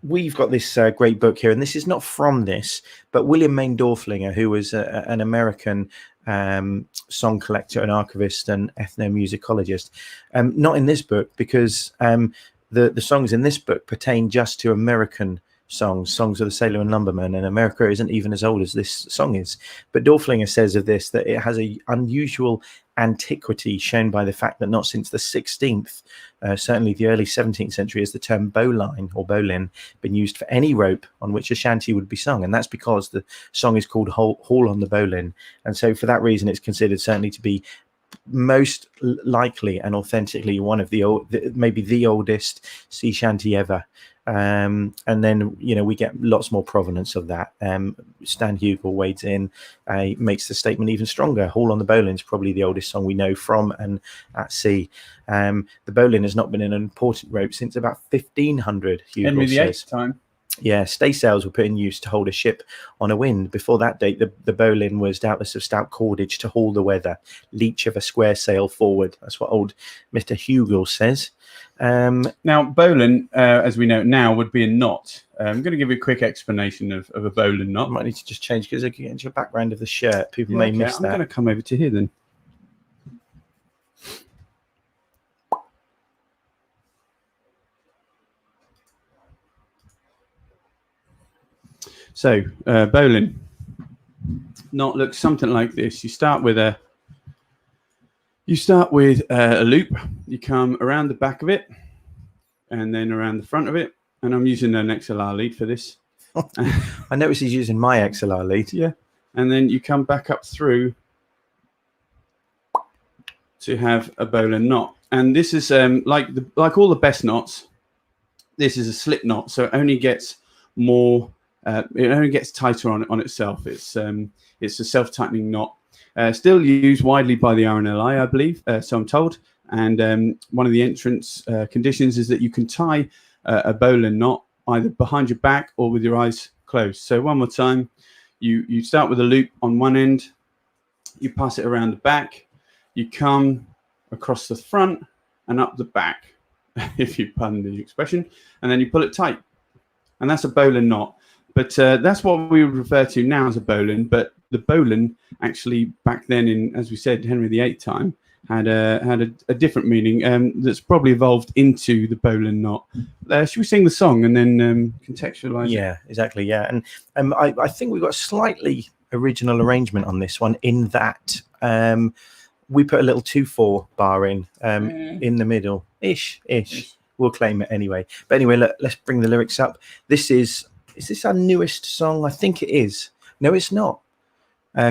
we've got this great book here, and this is not from this, but William Mayne Dorflinger, who was an American song collector and archivist and ethnomusicologist. Not in this book, because the songs in this book pertain just to American songs of the Sailor and Lumberman, and America isn't even as old as this song is. But Dorflinger says of this that it has a unusual antiquity shown by the fact that not since the 16th, certainly the early 17th century, has the term bowline or bowlin been used for any rope on which a shanty would be sung, and that's because the song is called Haul on the Bowlin, and so for that reason it's considered certainly to be most likely and authentically one of maybe the oldest sea shanty ever. And then we get lots more provenance of that. Stan Hugel wades in, makes the statement even stronger. Haul on the Bowlin is probably the oldest song we know from and at sea. The bowlin has not been an important rope since about 1500. Hugel Henry VIII says. time. Yeah, staysails were put in use to hold a ship on a wind. Before that date, the bowlin was doubtless of stout cordage to haul the weather, leech of a square sail forward. That's what old Mr. Hugel says. Now, bowlin, as we know now, would be a knot. I'm going to give you a quick explanation of a bowlin knot. I might need to just change because against your background of the shirt, people may miss that. I'm going to come over to here then. So, bowlin knot looks something like this. You start with a loop. You come around the back of it, and then around the front of it. And I'm using an XLR lead for this. I notice he's using my XLR lead. Yeah, and then you come back up through to have a bowlin knot. And this is like all the best knots. This is a slip knot, so it only gets more. It only gets tighter on itself. It's a self-tightening knot. Still used widely by the RNLI, I believe, so I'm told. And one of the entrance conditions is that you can tie a bowlin knot either behind your back or with your eyes closed. So one more time, you start with a loop on one end, you pass it around the back, you come across the front and up the back, if you pardon the expression, and then you pull it tight. And that's a bowlin knot. But that's what we would refer to now as a bowlin. But the bowlin actually back then, in, as we said, Henry VIII time, had a different meaning that's probably evolved into the bowlin knot. Should we sing the song and then contextualize it? Yeah, exactly. Yeah, and I think we've got a slightly original arrangement on this one in that we put a little 2/4 bar in the middle, ish. We'll claim it anyway. But anyway, let's bring the lyrics up. Is this our newest song? I think it is. No, it's not.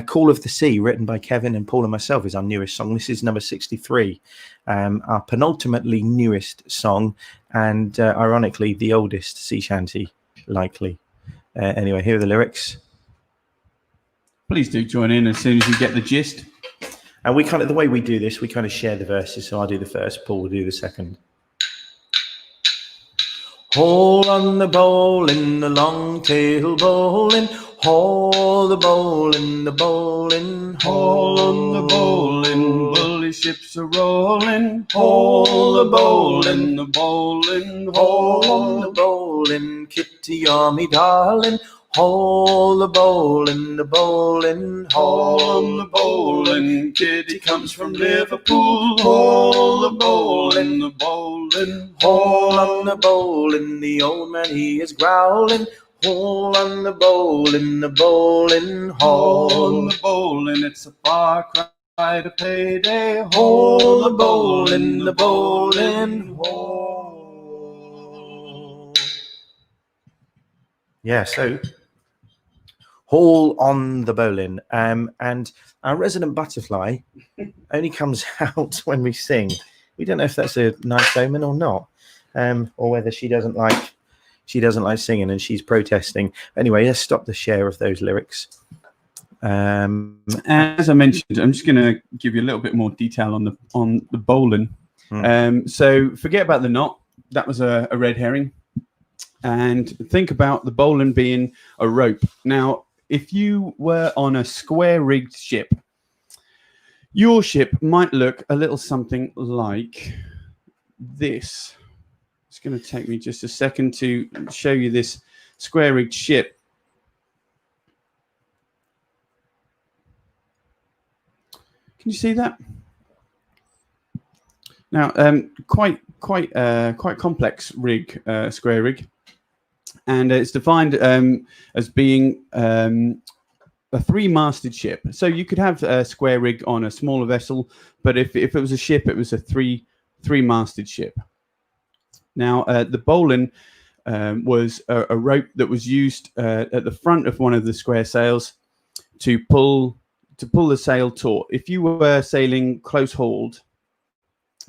Call of the Sea, written by Kevin and Paul and myself, is our newest song. This is number 63, our penultimately newest song, and ironically, the oldest sea shanty, likely. Anyway, here are the lyrics. Please do join in as soon as you get the gist. And the way we do this, we kind of share the verses. So I'll do the first, Paul will do the second. Haul on the bowlin, the long tail bowlin, haul the bowlin, the bowlin, Haul on the bowlin, bully ships are rolling. Haul the bowlin, the bowlin, haul on the bowlin, Kitty, you're me darling, haul the bowlin, the bowlin, haul on the bowlin. Kitty comes from Liverpool. Haul the bowlin, the bowlin, haul on the bowlin, the old man he is growling. Haul on the bowlin, the bowlin, haul on the bowlin. It's a far cry to payday. Haul the bowlin, the bowlin, haul. Yeah, so haul on the bowlin, and our resident butterfly only comes out when we sing. We don't know if that's a nice omen or not, or whether she doesn't like singing and she's protesting. Anyway, let's stop the share of those lyrics. And as I mentioned, I'm just going to give you a little bit more detail on the bowline. So forget about the knot. That was a red herring. And think about the bowline being a rope. Now, if you were on a square-rigged ship, your ship might look a little something like this. It's going to take me just a second to show you this square-rigged ship. Can you see that? Now, quite complex rig, square rig, and it's defined as being a three-masted ship. So you could have a square rig on a smaller vessel, but if it was a ship, it was a three-masted ship. Now, the bowline was a rope that was used at the front of one of the square sails to pull the sail taut. If you were sailing close hauled,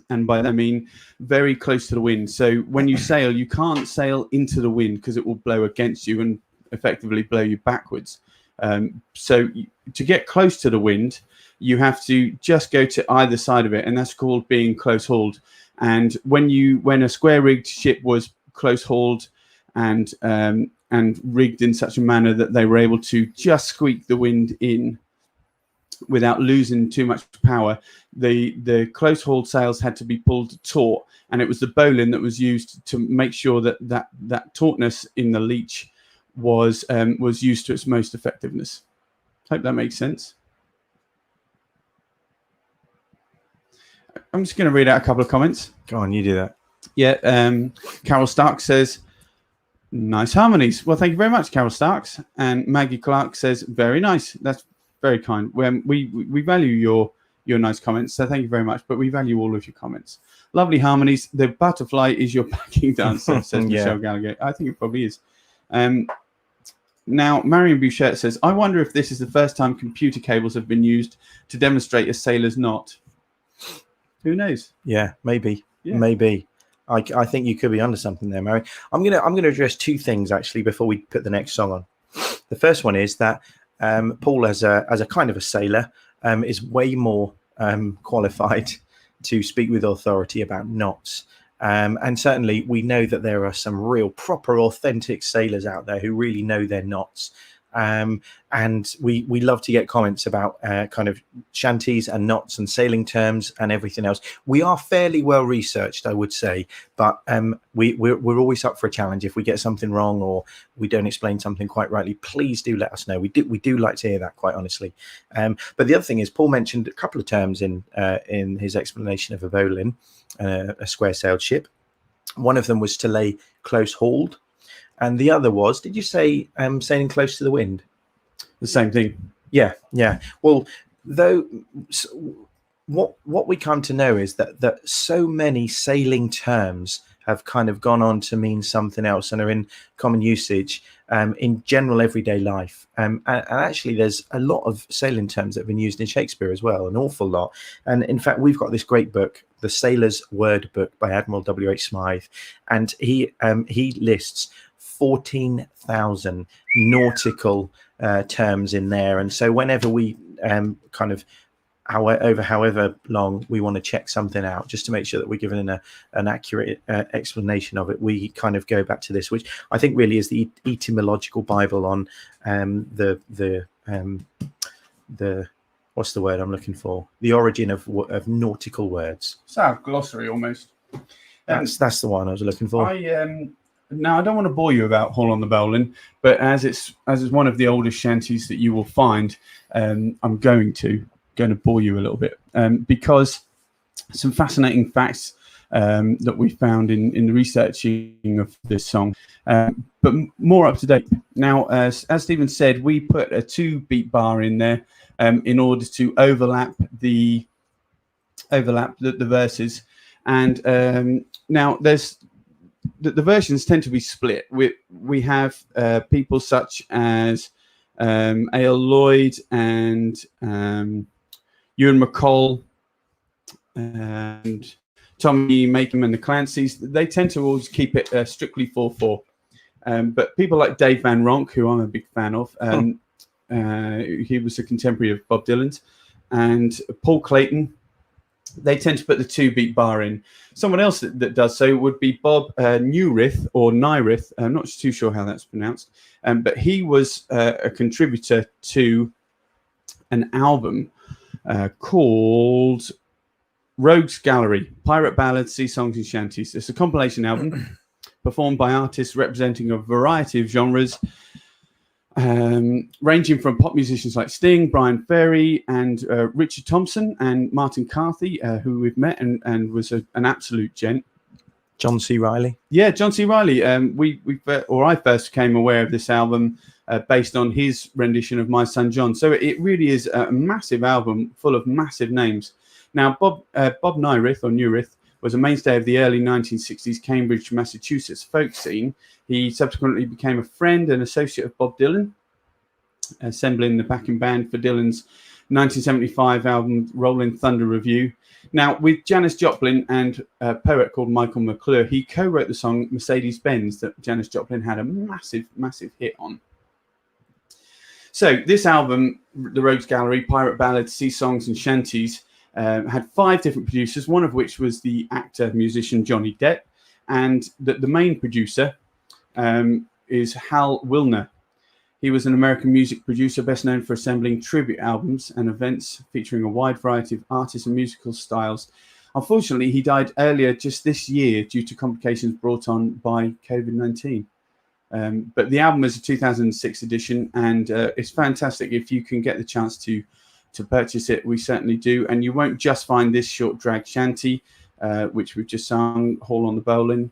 and by that I mean very close to the wind, so when you sail, you can't sail into the wind because it will blow against you and effectively blow you backwards. So to get close to the wind, you have to just go to either side of it, and that's called being close hauled. And when a square rigged ship was close hauled and rigged in such a manner that they were able to just squeak the wind in without losing too much power, the close hauled sails had to be pulled taut, and it was the bowline that was used to make sure that tautness in the leech was used to its most effectiveness. Hope that makes sense. I'm just going to read out a couple of comments. Go on, you do that. Yeah, Carol Stark says, nice harmonies. Well, thank you very much, Carol Starks. And Maggie Clark says, very nice. That's very kind. We value your nice comments, so thank you very much. But we value all of your comments. Lovely harmonies. The butterfly is your backing dancer, says Michelle Gallagher. I think it probably is. Now, Marion Bouchette says, I wonder if this is the first time computer cables have been used to demonstrate a sailor's knot. Who knows? Yeah, maybe. Yeah. Maybe. I think you could be onto something there, Mary. I'm gonna address two things actually before we put the next song on. The first one is that Paul, as a kind of a sailor, is way more qualified to speak with authority about knots. And certainly we know that there are some real proper authentic sailors out there who really know their knots. And we love to get comments about kind of shanties and knots and sailing terms and everything else. We are fairly well researched, I would say, but we're always up for a challenge. If we get something wrong or we don't explain something quite rightly, please do let us know. We do like to hear that, quite honestly. But the other thing is, Paul mentioned a couple of terms in his explanation of a bowline, a square sailed ship. One of them was to lay close hauled. And the other was, did you say sailing close to the wind? The same thing. Yeah. Well, though, what we come to know is that so many sailing terms have kind of gone on to mean something else and are in common usage in general everyday life. And actually, there's a lot of sailing terms that have been used in Shakespeare as well, an awful lot. And in fact, we've got this great book, The Sailor's Word Book by Admiral W.H. Smythe, and he lists 14,000 nautical terms in there. And so whenever we kind of however long we want to check something out, just to make sure that we're giving an accurate explanation of it, we kind of go back to this, which I think really is the etymological Bible on the what's the word I'm looking for? The origin of nautical words. It's our glossary almost. That's the one I was looking for. Now, I don't want to bore you about Hall on the Bowline, but as it's one of the oldest shanties that you will find, I'm going to bore you a little bit because some fascinating facts that we found in the researching of this song, but more up to date. Now, as Stephen said, we put a 2-beat bar in there in order to overlap the verses, and now there's the versions tend to be split. We have people such as A.L. Lloyd and Ewan McCall and Tommy Makem and the Clancys. They tend to always keep it strictly 4/4. But people like Dave Van Ronk, who I'm a big fan of, He was a contemporary of Bob Dylan's, and Paul Clayton. They tend to put the 2-beat bar in. Someone else that does so would be Bob Newrith or Nyrith. I'm not too sure how that's pronounced, but he was a contributor to an album called Rogues Gallery, Pirate Ballads, Sea Songs and Shanties. It's a compilation album performed by artists representing a variety of genres, ranging from pop musicians like Sting, Brian Ferry, and Richard Thompson, and Martin Carthy, who we've met and was an absolute gent. John C. Reilly. Yeah, John C. Reilly. I first became aware of this album based on his rendition of My Son John. So it really is a massive album full of massive names. Now, Bob Nyrith or Newrith was a mainstay of the early 1960s Cambridge, Massachusetts folk scene. He subsequently became a friend and associate of Bob Dylan, assembling the backing band for Dylan's 1975 album Rolling Thunder Review. Now, with Janis Joplin and a poet called Michael McClure, he co-wrote the song Mercedes-Benz that Janis Joplin had a massive, massive hit on. So this album, The Rogues Gallery, Pirate Ballads, Sea Songs and Shanties, had 5 different producers, one of which was the actor-musician Johnny Depp, and the main producer is Hal Wilner. He was an American music producer best known for assembling tribute albums and events featuring a wide variety of artists and musical styles. Unfortunately, he died earlier just this year due to complications brought on by COVID-19. But the album is a 2006 edition, and it's fantastic. If you can get the chance to purchase it, we certainly do. And you won't just find this short drag shanty, which we've just sung, Hall on the Bowling,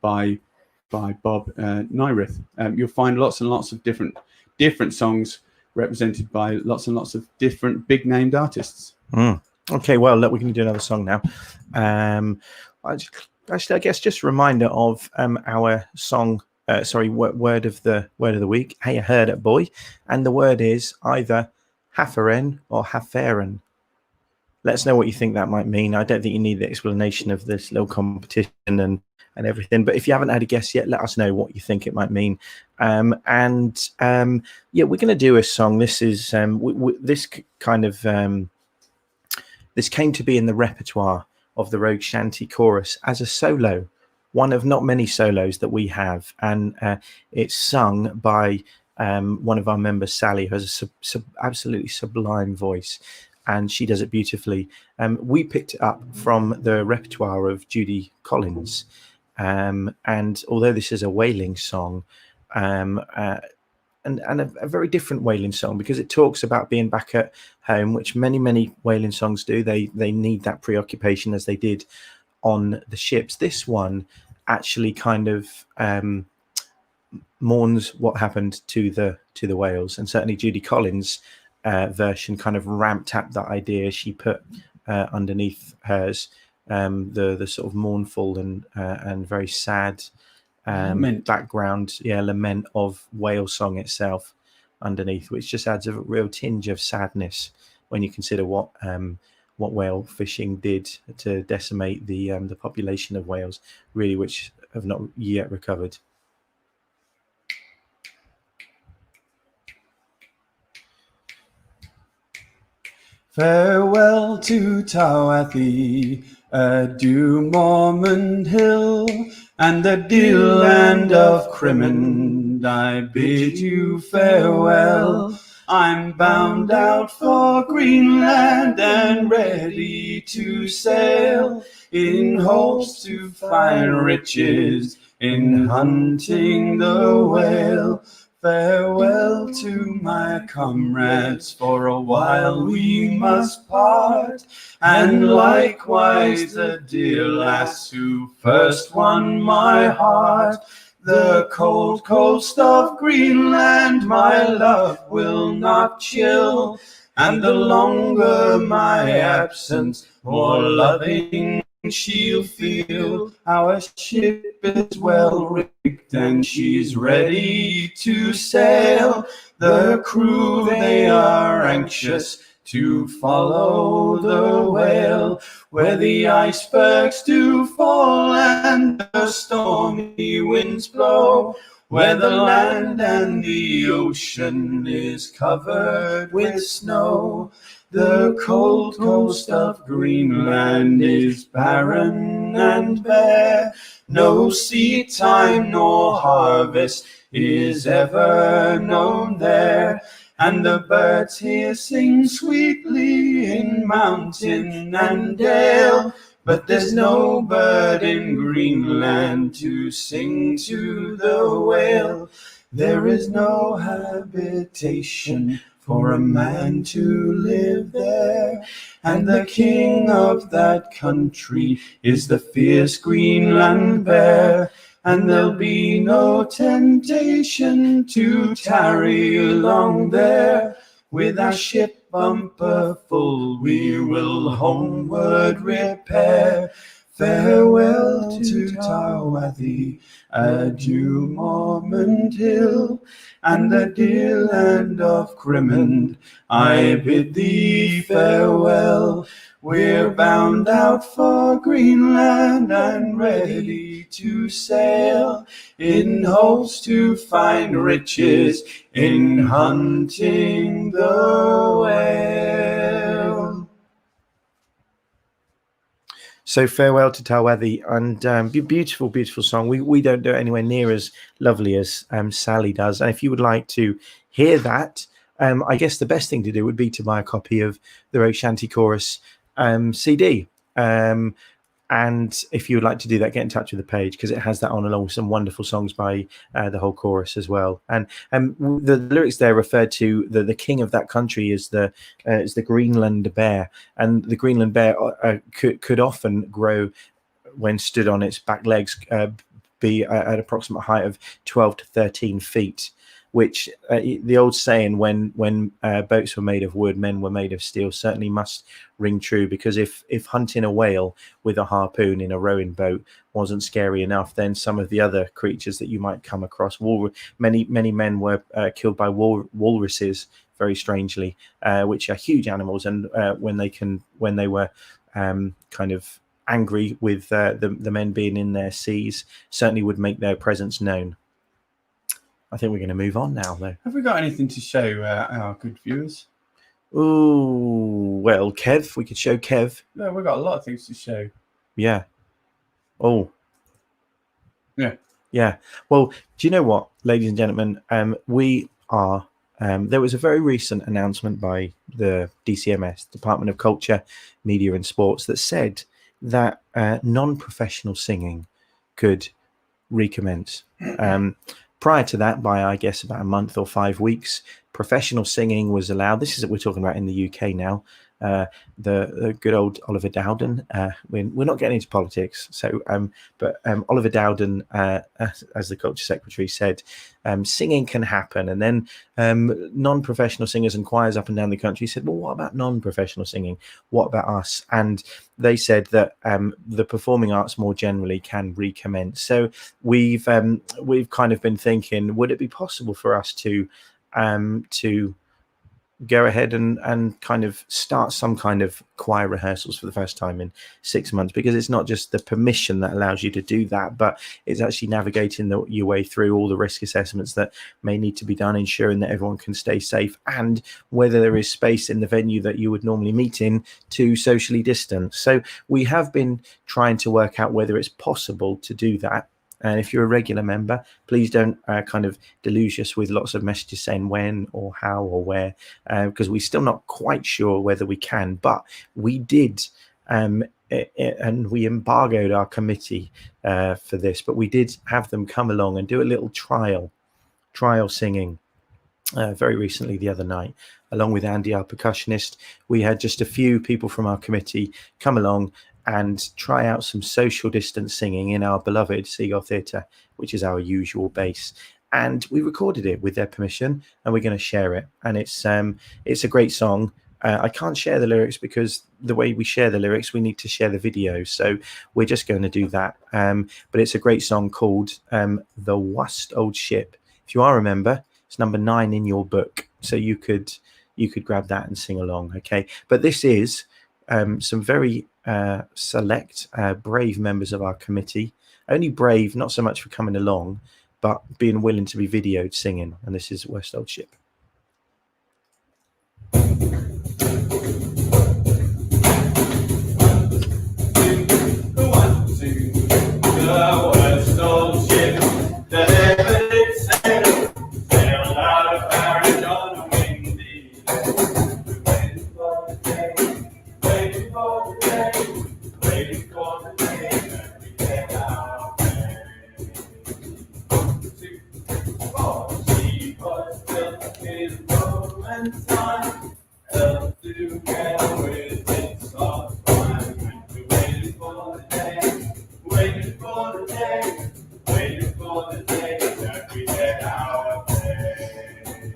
by Bob Nyrith. You'll find lots and lots of different songs represented by lots and lots of different big named artists. Okay, well, look, we're going to do another song now. I guess just a reminder of our song. Word of the week. Hey, I heard it, boy, and the word is either Hafferen or Hafferen. Let us know what you think that might mean. I don't think you need the explanation of this little competition and everything, but if you haven't had a guess yet, let us know what you think it might mean. Yeah, we're going to do a song. This is this came to be in the repertoire of the Rogue Shanty Chorus as a solo, one of not many solos that we have, and it's sung by one of our members, Sally, who has a absolutely sublime voice, and she does it beautifully. We picked it up from the repertoire of Judy Collins, and although this is a wailing song, and a very different wailing song, because it talks about being back at home, which many wailing songs do. They need that preoccupation as they did on the ships. This one actually kind of mourns what happened to the whales, and certainly Judy Collins' version kind of ramped up that idea. She put underneath hers the sort of mournful and very sad background, lament of whale song itself underneath, which just adds a real tinge of sadness when you consider what whale fishing did to decimate the population of whales, really, which have not yet recovered. Farewell to Tawathi, adieu Mormon Hill, and the dear land of Crimmond, I bid you farewell. I'm bound out for Greenland and ready to sail, in hopes to find riches in hunting the whale. Farewell to my comrades, for a while we must part, and likewise the dear lass who first won my heart. The cold coast of Greenland my love will not chill, and the longer my absence, more loving she'll feel. Our ship is well rigged and she's ready to sail. The crew, they are anxious to follow the whale, where the icebergs do fall and the stormy winds blow. where the land and the ocean is covered with snow. The cold coast of Greenland is barren and bare. No seed time nor harvest is ever known there. And the birds here sing sweetly in mountain and dale. But there's no bird in Greenland to sing to the whale. There is no habitation for a man to live there. And the king of that country is the fierce Greenland bear. And there'll be no temptation to tarry long there. With our ship bumper full, we will homeward repair. Farewell to Tawathi, adieu Mormont Hill, and the dear land of Crimond, I bid thee farewell. We're bound out for Greenland and ready to sail, in hopes to find riches in hunting the whale. So farewell to Tawathi, and beautiful, beautiful song. We don't do it anywhere near as lovely as Sally does. And if you would like to hear that, I guess the best thing to do would be to buy a copy of the Rogue Shanty Chorus CD. And if you would like to do that, get in touch with the page, because it has that on along with some wonderful songs by the whole chorus as well. And the lyrics there refer to the king of that country is the Greenland bear, and the Greenland bear could often grow when stood on its back legs, be at approximate height of 12 to 13 feet. Which the old saying, when boats were made of wood, men were made of steel, certainly must ring true. Because if hunting a whale with a harpoon in a rowing boat wasn't scary enough, then some of the other creatures that you might come across, many men were killed by walruses, very strangely, which are huge animals, and when they were kind of angry with the men being in their seas, certainly would make their presence known. I think we're going to move on now, though. Have we got anything to show our good viewers? Ooh, well, Kev, we could show Kev. No, we've got a lot of things to show. Yeah. Oh. Yeah. Yeah. Well, do you know what, ladies and gentlemen? We are. There was a very recent announcement by the DCMS, Department of Culture, Media and Sports, that said that non-professional singing could recommence. Prior to that, by I guess about a month or 5 weeks, professional singing was allowed. This is what we're talking about in the UK now. The good old Oliver Dowden. We're not getting into politics, so but Oliver Dowden, as the Culture Secretary, said singing can happen, and then non-professional singers and choirs up and down the country said, "Well, what about non-professional singing? What about us?" And they said that the performing arts more generally can recommence. So we've kind of been thinking, would it be possible for us to go ahead and kind of start some kind of choir rehearsals for the first time in 6 months, because it's not just the permission that allows you to do that, but it's actually navigating your way through all the risk assessments that may need to be done, ensuring that everyone can stay safe, and whether there is space in the venue that you would normally meet in to socially distance. So we have been trying to work out whether it's possible to do that. And if you're a regular member, please don't kind of deluge us with lots of messages saying when or how or where, because we're still not quite sure whether we can. But we did, and we embargoed our committee for this, but we did have them come along and do a little trial singing very recently the other night, along with Andy, our percussionist. We had just a few people from our committee come along and try out some social distance singing in our beloved Seagull Theatre, which is our usual base. And we recorded it with their permission, and we're going to share it. And it's a great song. I can't share the lyrics because the way we share the lyrics, we need to share the video. So we're just going to do that. But it's a great song called The Wust Old Ship. If you are a member, it's number 9 in your book. So you could grab that and sing along. Okay. But this is some very select, brave members of our committee. Only brave, not so much for coming along, but being willing to be videoed singing. And this is West Old Ship. The West Old Ship, the heavenly sailor, sailed out of Paris on a windy day. Waiting for the day, waiting for the day, waiting for the day that we get our way. She was built in Roman time, held together with its soft wine. We're waiting for the day, waiting for the day, waiting for the day that we get our way.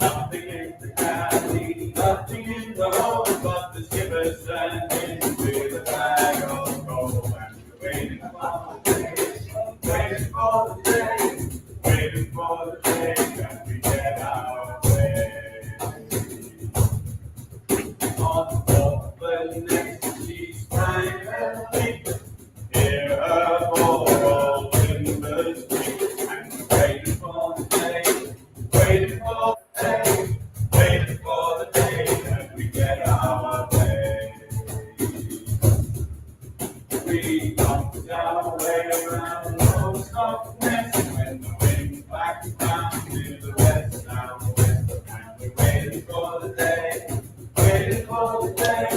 Nothing in the galley, nothing in the hold, but the skipper standing with a bag of gold. And we're waiting for the day, waiting for the day, waiting for the day that we get our way. On the next she sprang her feet, hear her ball in the street, and waiting for the day, waiting for the day, waiting for the day that we get our way. We dumped our way around most of the nest when the wind backs down to the west, southwest, and we're waiting for the day, waiting for the day,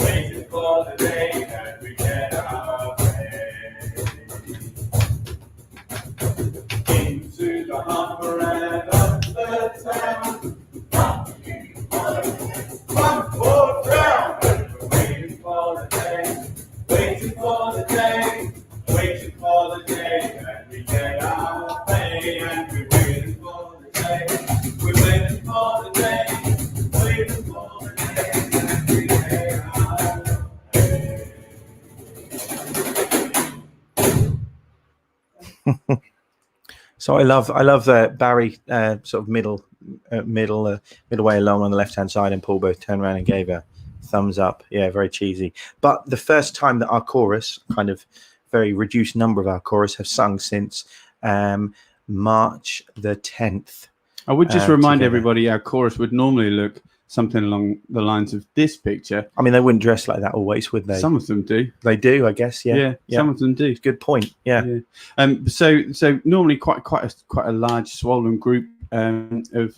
waiting for the day that we get our way. Into the harbor and up the town, one more down, and we're waiting for the day, waiting for the day, waiting for the day that we get our pay. And we're waiting for the day, we're waiting for the day, waiting for the day that we get our pay. So I love that Barry sort of middle way along on the left hand side, and Paul both turned around and gave a thumbs up. Yeah, very cheesy. But the first time that our chorus, kind of very reduced number of our chorus, have sung since March the 10th. I would just remind together. everybody our chorus would normally look something along the lines of this picture. I mean, they wouldn't dress like that always, would they? Some of them do. They do, I guess. Yeah. Some of them do. Good point. Yeah. So normally quite a large swollen group of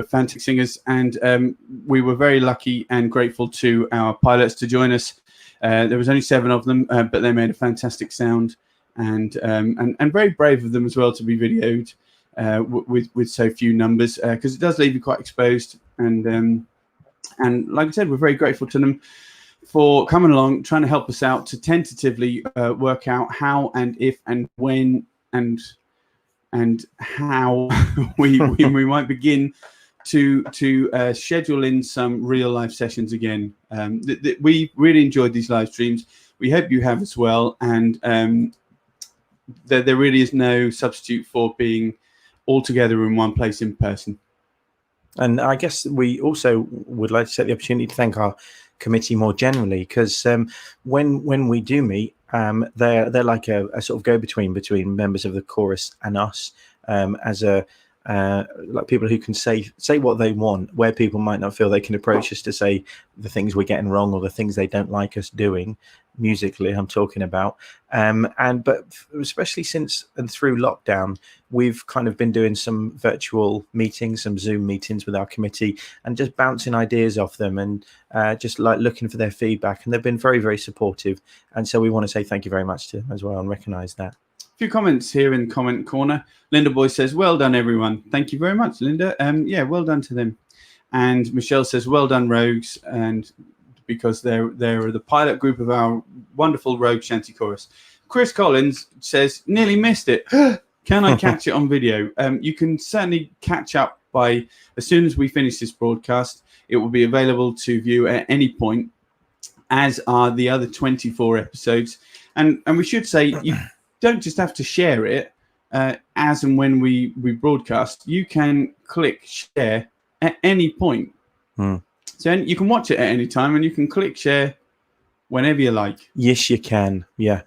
fantastic singers, and we were very lucky and grateful to our pilots to join us. There was only 7 of them, but they made a fantastic sound, and very brave of them as well to be videoed with so few numbers, because it does leave you quite exposed. And like I said, we're very grateful to them for coming along, trying to help us out to tentatively work out how and if and when and how we might begin to schedule in some real live sessions again. We really enjoyed these live streams. We hope you have as well. And there really is no substitute for being all together in one place in person. And I guess we also would like to take the opportunity to thank our committee more generally, because when we do meet, they're like a sort of go-between between members of the chorus and us, as a like people who can say what they want, where people might not feel they can approach us to say the things we're getting wrong or the things they don't like us doing musically, I'm talking about. But especially since and through lockdown, we've kind of been doing some virtual meetings, some Zoom meetings with our committee, and just bouncing ideas off them, and just like looking for their feedback. And they've been very, very supportive. And so we want to say thank you very much to them as well and recognize that. A few comments here in the comment corner. Linda Boy says, well done, everyone. Thank you very much, Linda. Yeah, well done to them. And Michelle says, well done, Rogues. And because they're the pilot group of our wonderful Rogue Shanty Chorus. Chris Collins says, nearly missed it. Can I catch it on video? You can certainly catch up by, as soon as we finish this broadcast, it will be available to view at any point, as are the other 24 episodes. And we should say, you don't just have to share it as and when we broadcast. You can click share at any point. So you can watch it at any time, and you can click share whenever you like. Yes, you can. Yeah.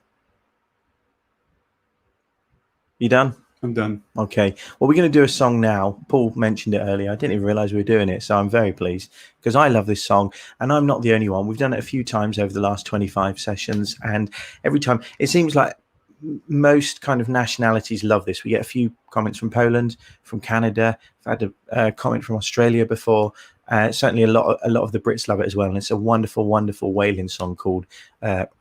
You done? I'm done. Okay. Well, we're going to do a song now. Paul mentioned it earlier. I didn't even realize we were doing it, so I'm very pleased because I love this song, and I'm not the only one. We've done it a few times over the last 25 sessions, and every time it seems like most kind of nationalities love this. We get a few comments from Poland, from Canada. I've had a comment from Australia before. Certainly a lot of the Brits love it as well, and it's a wonderful, wonderful whaling song called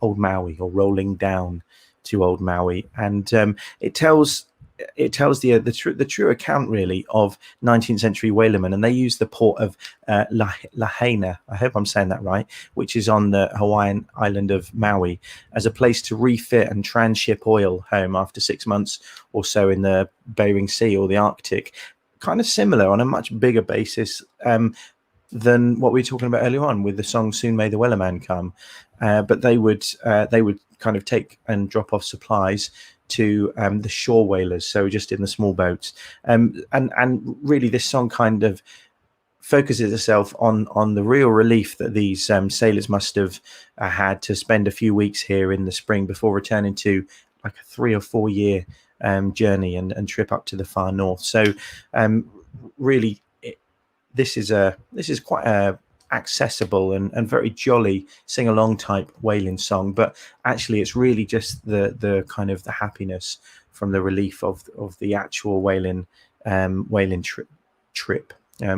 Old Maui, or Rolling Down to Old Maui, and it tells the true account really of 19th century whalermen, and they use the port of Lahaina, I hope I'm saying that right, which is on the Hawaiian island of Maui, as a place to refit and transship oil home after 6 months or so in the Bering Sea or the Arctic. Kind of similar on a much bigger basis than what we were talking about earlier on with the song "Soon May the Wellerman Come," but they would kind of take and drop off supplies to the shore whalers, so just in the small boats, and really this song kind of focuses itself on the real relief that these sailors must have had to spend a few weeks here in the spring before returning to like a 3 or 4 year journey and trip up to the far north. So really this is quite a accessible and very jolly sing-along type whaling song, but actually it's really just the kind of the happiness from the relief of the actual whaling trip.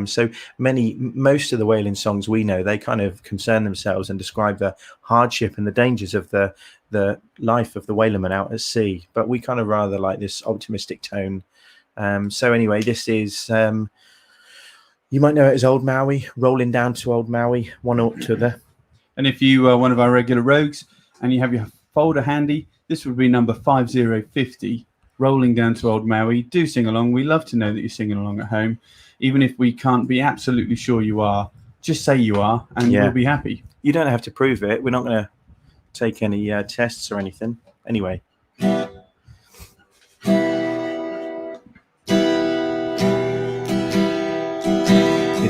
So most of the whaling songs we know, they kind of concern themselves and describe the hardship and the dangers of the life of the whalerman out at sea, but we kind of rather like this optimistic tone. So anyway, this is you might know it as Old Maui, Rolling Down to Old Maui, one or t'other. And if you are one of our regular rogues and you have your folder handy, this would be number 5050, Rolling Down to Old Maui. Do sing along. We love to know that you're singing along at home. Even if we can't be absolutely sure you are, just say you are and we'll be happy. You don't have to prove it. We're not going to take any tests or anything. Anyway.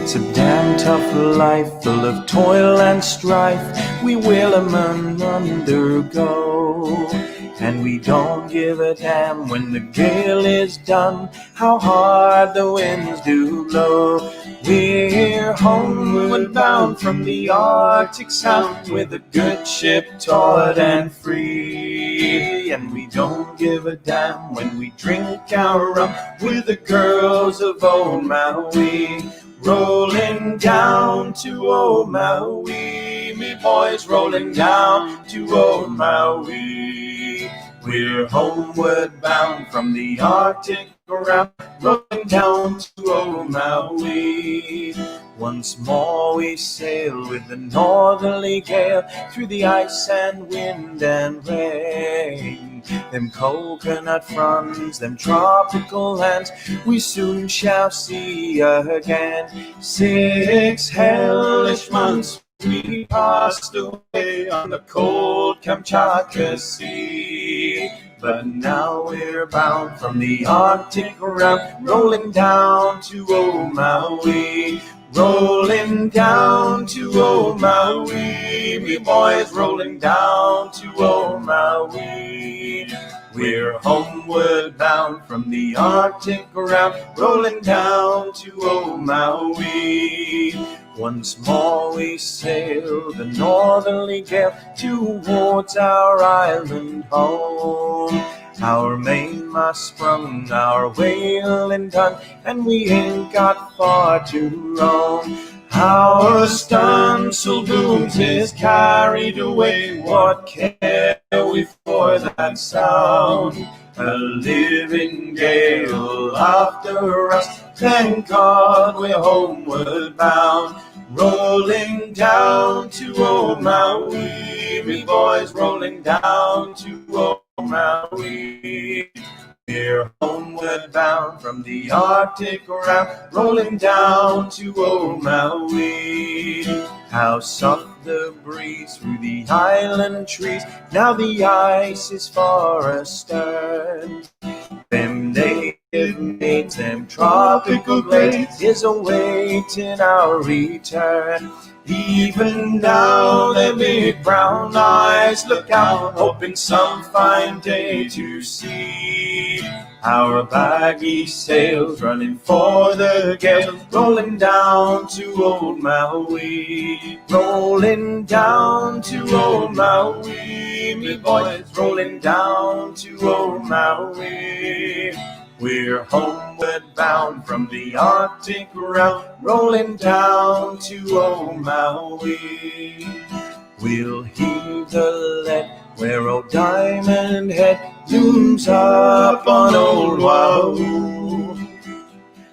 It's a damn tough life full of toil and strife we whalermen undergo, and we don't give a damn when the gale is done, how hard the winds do blow. We're homeward bound from the Arctic Sound with a good ship taut and free, and we don't give a damn when we drink our rum with the girls of Old Maui. Rolling down to Old Maui, me boys, rolling down to Old Maui. We're homeward bound from the Arctic around, rolling down to Old Maui. Once more we sail with the northerly gale through the ice and wind and rain. Them coconut fronds, them tropical lands, we soon shall see again. 6 hellish months we passed away on the cold Kamchatka Sea, but now we're bound from the Arctic around, rolling down to Old Maui. Rolling down to Old Maui, me boys, rolling down to Old Maui. We're homeward bound from the Arctic around, rolling down to Old Maui. Once more we sail the northerly gale towards our island home. Our mainmast sprung, our whaling done, and we ain't got far to roam. Our stunsail booms is carried away, what care we for that sound? A living gale after us, thank God we're homeward bound. Rolling down to Old Maui, me boys, rolling down to Old Maui. We're homeward bound from the Arctic around, rolling down to Old Maui. How soft the breeze through the island trees, now the ice is far astern. Them native mates, them tropical glades, is awaiting our return. Even now their big brown eyes look out, hoping some fine day to see Our baggy sails running for the gale, rolling down to old Maui. Rolling down to old Maui, me boys, rolling down to old Maui. We're homeward bound from the Arctic round, rolling down to old Maui. We'll heave the lead where old Diamond Head looms up on old Wahoo.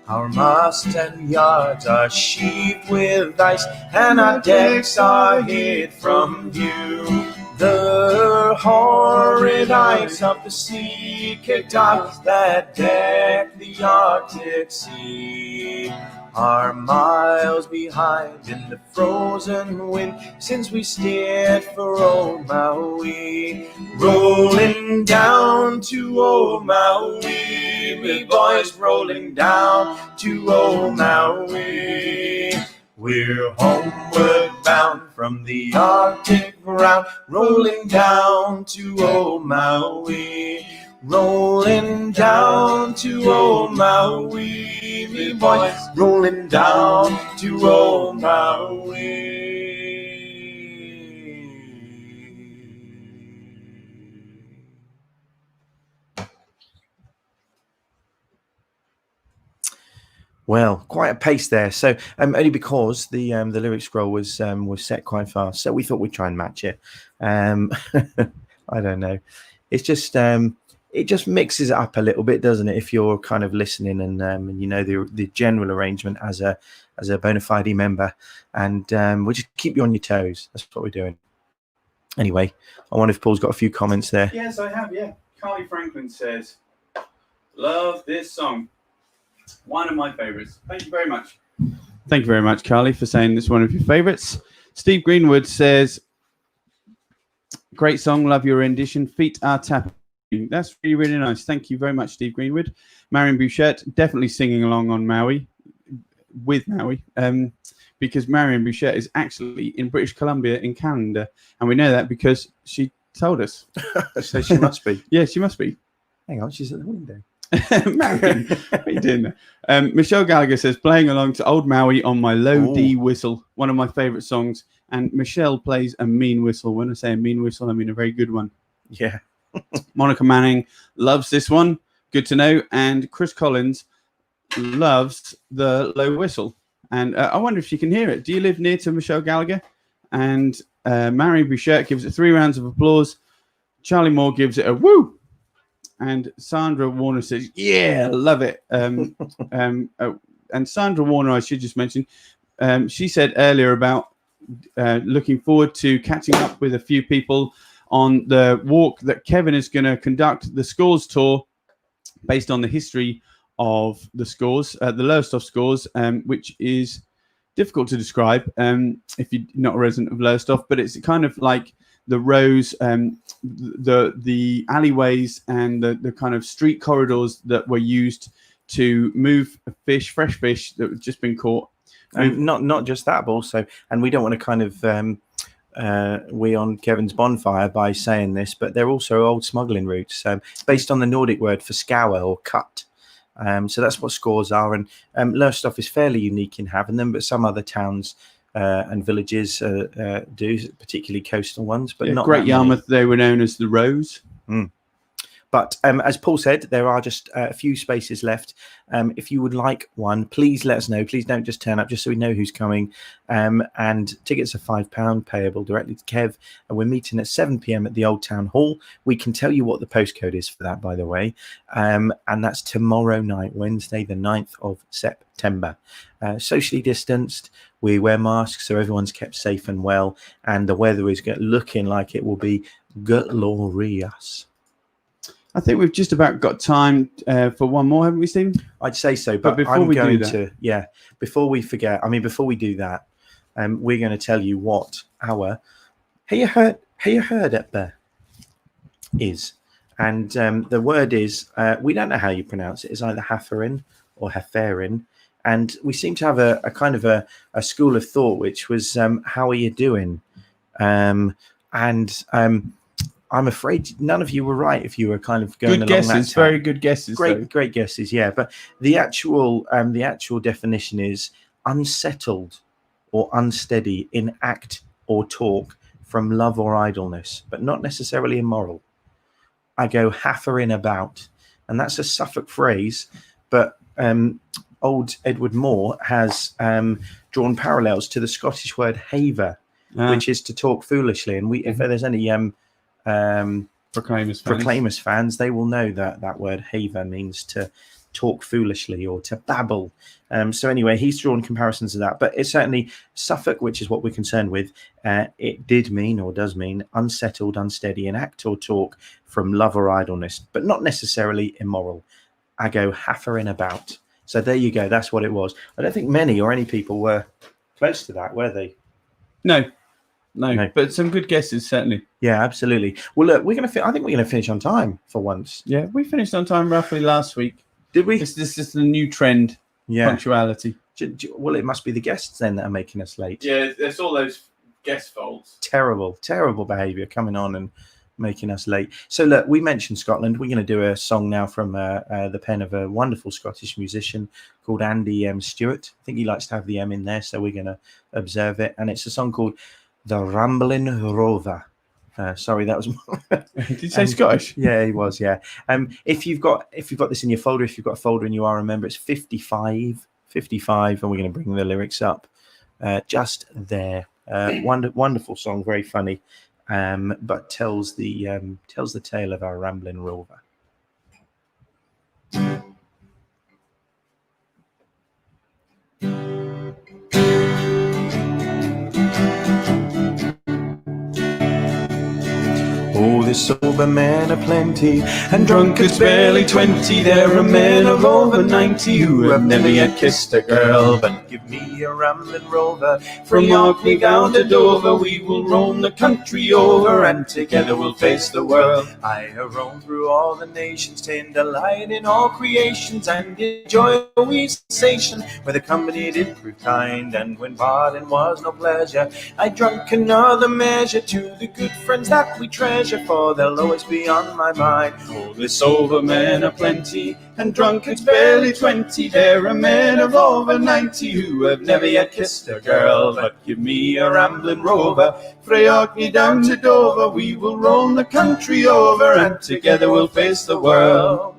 Our mast and yards are sheathed with ice, and our decks are hid from view. The horrid ice of the sea kicked off that deck the Arctic Sea. Are miles behind in the frozen wind since we steered for old Maui. Rolling down to old Maui, me boys, rolling down to old Maui. We're homeward bound from the Arctic round, rolling down to old Maui. Rolling down to old Maui, me boys, rolling down to old Maui. Well, quite a pace there. So only because the lyric scroll was set quite fast, so we thought we'd try and match it. I don't know. It's just it just mixes it up a little bit, doesn't it? If you're kind of listening and you know the general arrangement as a bona fide member, and we'll just keep you on your toes. That's what we're doing. Anyway, I wonder if Paul's got a few comments there. Yes, I have. Yeah, Carly Franklin says, "Love this song. One of my favorites." Thank you very much. Thank you very much, Carly, for saying it's one of your favorites. Steve Greenwood says, great song, love your rendition. Feet are tapping. That's really, really nice. Thank you very much, Steve Greenwood. Marion Bouchette, definitely singing along on Maui, with Maui, because Marion Bouchette is actually in British Columbia in Canada. And we know that because she told us. So she must be. Yeah, she must be. Hang on, she's at the window. Marion, what are you doing there? Michelle Gallagher says, playing along to Old Maui on my low D whistle, one of my favourite songs. And Michelle plays a mean whistle. When I say a mean whistle, I mean a very good one. Yeah. Monica Manning loves this one. Good to know. And Chris Collins loves the low whistle. And I wonder if you can hear it. Do you live near to Michelle Gallagher? And Marion Bouchette gives it 3 rounds of applause. Charlie Moore gives it a woo. And Sandra Warner says, yeah, love it. And Sandra Warner, I should just mention, she said earlier about looking forward to catching up with a few people on the walk that Kevin is going to conduct, the Scores Tour, based on the history of the Scores, the Lowestoft Scores, which is difficult to describe if you're not a resident of Lowestoft, but it's kind of like the rows, the alleyways and the kind of street corridors that were used to move fish, fresh fish that had just been caught. Not just that, but also, and we don't want to kind of we on Kevin's bonfire by saying this, but they're also old smuggling routes based on the Nordic word for scour or cut. So that's what scores are. And Lowestoft is fairly unique in having them, but some other towns and villages do, particularly coastal ones. But not Great Yarmouth, they were known as the Rows. But as Paul said, there are just a few spaces left. If you would like one, please let us know. Please don't just turn up, just so we know who's coming. And tickets are £5 payable directly to Kev. And we're meeting at 7 p.m. at the Old Town Hall. We can tell you what the postcode is for that, by the way. And that's tomorrow night, Wednesday, the 9th of September. Socially distanced. We wear masks, so everyone's kept safe and well. And the weather is looking like it will be glorious. I think we've just about got time for one more, haven't we, Stephen? I'd say so, but before I'm we going do that, before we forget, before we do that, we're going to tell you what our Hey you heard it is. And the word is, we don't know how you pronounce it. It's either Haferin or Heferin. And we seem to have a kind of a school of thought, which was, how are you doing? I'm afraid none of you were right if you were kind of going Good along that guesses, tack. very good guesses. Great guesses, yeah. But the actual definition is unsettled or unsteady in act or talk from love or idleness, but not necessarily immoral. I go haffering about, and that's a Suffolk phrase, but old Edward Moore has drawn parallels to the Scottish word haver, which is to talk foolishly. And if there's any Proclaimers fans, they will know that word haver means to talk foolishly or to babble. So anyway, he's drawn comparisons to that, but it's certainly Suffolk, which is what we're concerned with. It did mean or does mean unsettled, unsteady in act or talk from love or idleness, but not necessarily immoral. I go haffering about. So there you go. That's what it was. I don't think many or any people were close to that, were they? No, but some good guesses, certainly. Yeah, absolutely. Well, look, I think we're going to finish on time for once. Yeah, we finished on time roughly last week. Did we? This is the new trend. Yeah. Punctuality. Well, it must be the guests then that are making us late. Yeah, there's all those guest faults. Terrible behaviour coming on and making us late. So look, we mentioned Scotland. We're going to do a song now from the pen of a wonderful Scottish musician called Andy Stewart. I think he likes to have the M in there, so we're going to observe it. And it's a song called The Ramblin' Rover. Sorry, that was. Did you say Scottish? Yeah, he was. Yeah. If you've got this in your folder, if you've got a folder and you are, remember it's 55, and we're going to bring the lyrics up just there. Wonderful song, very funny, but tells the tale of our rambling rover. Oh, there's sober men aplenty, and drunkards barely 20. There are men of over 90 who have never yet kissed a girl. But give me a rambling rover, from Orkney down to Dover. We will roam the country over, and together we'll face the world. I have roamed through all the nations, ta'en delight in all creations, and enjoy a wee sensation where the company did prove kind. And when parting was no pleasure, I drunk another measure to the good friends that we treasure, for they'll always be on my mind. Oh, the sober men are plenty, and drunkards barely 20. There are men of over 90 who have never yet kissed a girl. But give me a rambling rover, frae Orkney down to Dover. We will roam the country over, and together we'll face the world.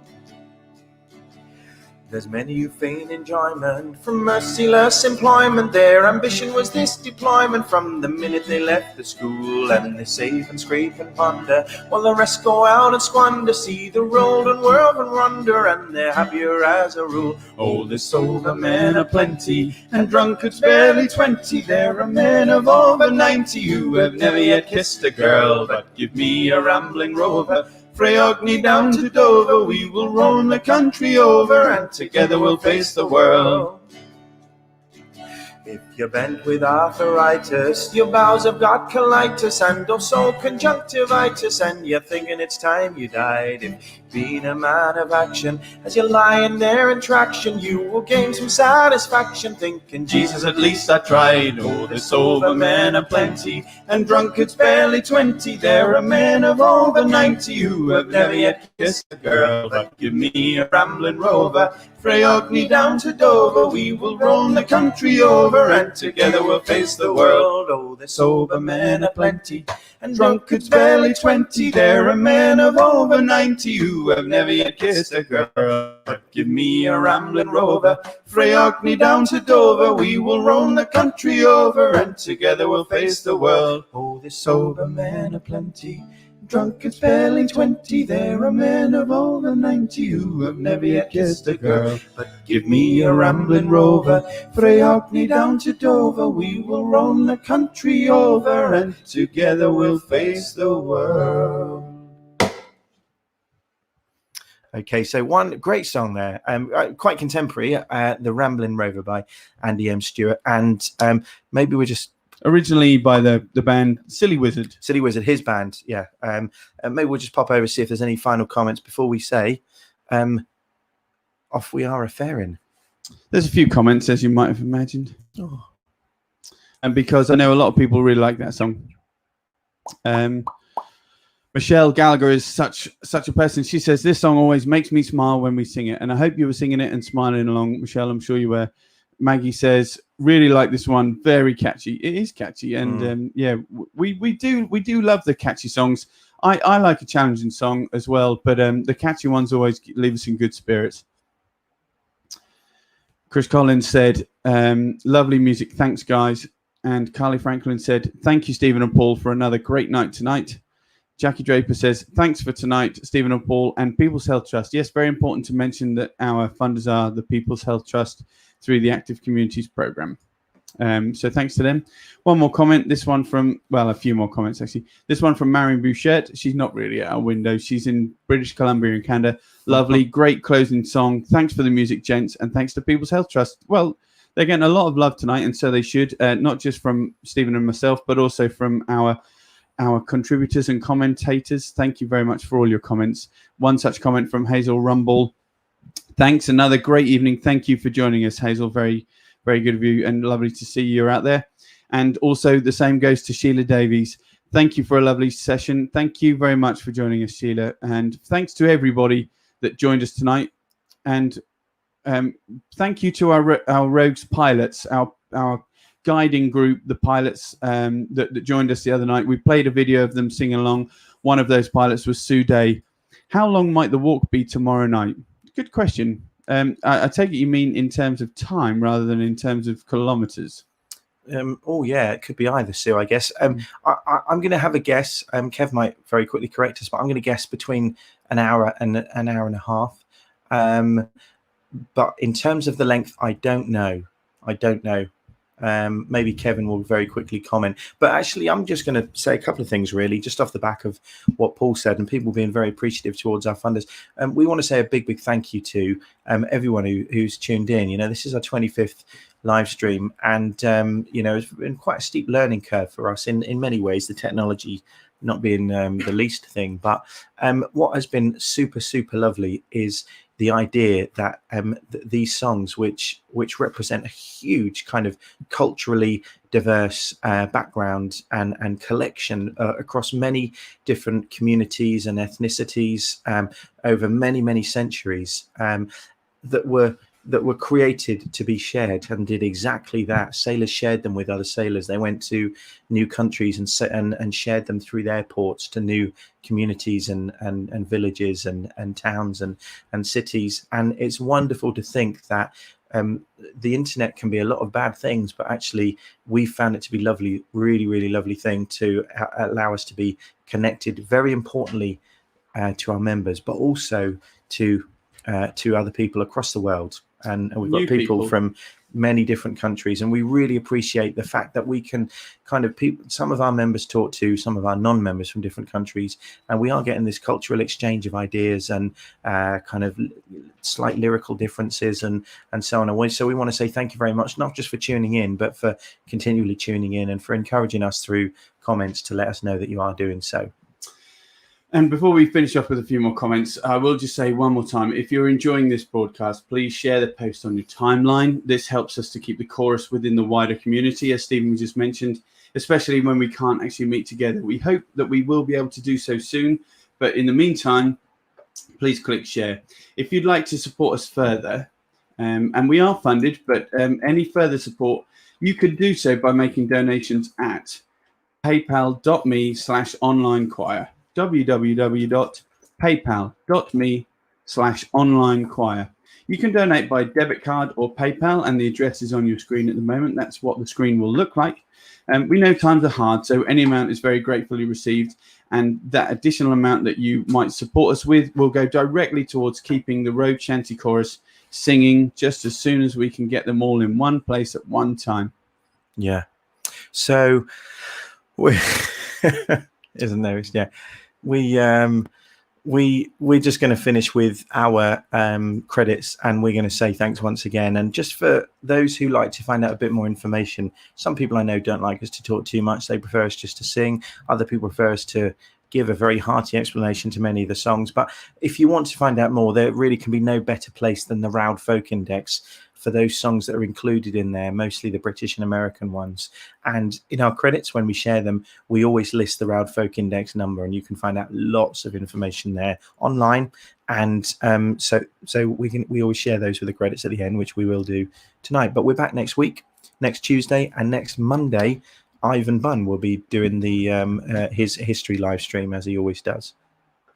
There's many who feign enjoyment from merciless employment. Their ambition was this deployment from the minute they left the school. And they save and scrape and ponder, while the rest go out and squander. See the road and whirl and wonder, and they're happier as a rule. Oh, the sober men are plenty, and drunkards barely 20. There are men of over 90 who have never yet kissed a girl. But give me a rambling rover, frae Orkney down to Dover. We will roam the country over, and together we'll face the world. If you're bent with arthritis, your bowels have got colitis, and also conjunctivitis, and you're thinking it's time you died, if being a man of action, as you're lying there in traction, you will gain some satisfaction, thinking, Jesus, at least I tried. Oh, the sober men are plenty, and drunkards barely 20. There are men of over 90 who have never yet kissed a girl. But give me a rambling rover, frae Orkney down to Dover. We will roam the country over, and together we'll face the world. Oh, the sober men are plenty, and drunkards barely 20. There are men of over 90 who have never yet kissed a girl. But give me a rambling rover, frae Orkney down to Dover. We will roam the country over, and together we'll face the world. Oh, the sober men are plenty, drunkards barely 20. There are men of over 90 who have never yet kissed a girl. But give me a rambling rover, frae Orkney down to Dover. We will roam the country over, and together we'll face the world. Okay, so one great song there, quite contemporary, The Rambling Rover by Andy Stewart, and maybe we're just originally by the band Silly Wizard, his band, yeah. Maybe we'll just pop over, see if there's any final comments before we say off we are a-faring. There's a few comments, as you might have imagined. Oh. And because I know a lot of people really like that song. Michelle Gallagher is such a person. She says, this song always makes me smile when we sing it. And I hope you were singing it and smiling along, Michelle. I'm sure you were. Maggie says, really like this one. Very catchy. It is catchy. And we do love the catchy songs. I like a challenging song as well, but the catchy ones always leave us in good spirits. Chris Collins said, lovely music. Thanks, guys. And Carly Franklin said, thank you, Stephen and Paul, for another great night tonight. Jackie Draper says, thanks for tonight, Stephen and Paul, and People's Health Trust. Yes, very important to mention that our funders are the People's Health Trust through the Active Communities Programme. So thanks to them. One more comment. This one from, well, a few more comments, actually. This one from Marion Bouchette. She's not really at our window. She's in British Columbia in Canada. Lovely, great closing song. Thanks for the music, gents, and thanks to People's Health Trust. Well, they're getting a lot of love tonight, and so they should, not just from Stephen and myself, but also from our contributors and commentators. Thank you very much for all your comments. One such comment from Hazel Rumble. Thanks. Another great evening. Thank you for joining us, Hazel. Very, very good of you, and lovely to see you out there. And also the same goes to Sheila Davies. Thank you for a lovely session. Thank you very much for joining us, Sheila. And thanks to everybody that joined us tonight. And thank you to our Rogues pilots, our guiding group, the pilots that joined us the other night. We played a video of them singing along. One of those pilots was Sue Day. How long might the walk be tomorrow night? Good question. I take it you mean in terms of time rather than in terms of kilometres. It could be either, Sue, I guess. I'm going to have a guess. Kev might very quickly correct us, but I'm going to guess between an hour and an hour and a half. But in terms of the length, I don't know. Maybe Kevin will very quickly comment. But actually, I'm just going to say a couple of things, really, just off the back of what Paul said and people being very appreciative towards our funders. We want to say a big thank you to everyone who's tuned in. You know, this is our 25th live stream, and it's been quite a steep learning curve for us in many ways, the technology not being the least thing. But what has been super lovely is the idea that these songs, which represent a huge kind of culturally diverse background and collection across many different communities and ethnicities over many centuries, that were created to be shared, and did exactly that. Sailors shared them with other sailors. They went to new countries and shared them through their ports to new communities and villages and towns and cities. And it's wonderful to think that the internet can be a lot of bad things, but actually we found it to be lovely, really lovely thing to allow us to be connected, very importantly to our members, but also to other people across the world. And we've got people from many different countries, and we really appreciate the fact that we can some of our members talk to some of our non-members from different countries, and we are getting this cultural exchange of ideas and kind of slight lyrical differences and so on. So we want to say thank you very much, not just for tuning in, but for continually tuning in and for encouraging us through comments to let us know that you are doing so. And before we finish off with a few more comments, I will just say one more time, if you're enjoying this broadcast, please share the post on your timeline. This helps us to keep the chorus within the wider community, as Stephen just mentioned, especially when we can't actually meet together. We hope that we will be able to do so soon, but in the meantime, please click share. If you'd like to support us further, and we are funded, but any further support, you could do so by making donations at paypal.me/onlinechoir. www.paypal.me/onlinechoir. You can donate by debit card or PayPal, and the address is on your screen at the moment. That's what the screen will look like. We know times are hard, so any amount is very gratefully received, and that additional amount that you might support us with will go directly towards keeping the Rogue Shanty Chorus singing just as soon as we can get them all in one place at one time. Yeah. So, isn't there? Yeah. We're just going to finish with our credits, and we're going to say thanks once again. And just for those who like to find out a bit more information, some people I know don't like us to talk too much. They prefer us just to sing. Other people prefer us to give a very hearty explanation to many of the songs. But if you want to find out more, there really can be no better place than the Roud Folk Index for those songs that are included in there, mostly the British and American ones. And in our credits, when we share them, we always list the Roud Folk Index number, and you can find out lots of information there online. And so we always share those with the credits at the end, which we will do tonight. But we're back next week, next Tuesday, and next Monday. Ivan Bunn will be doing the his history live stream as he always does.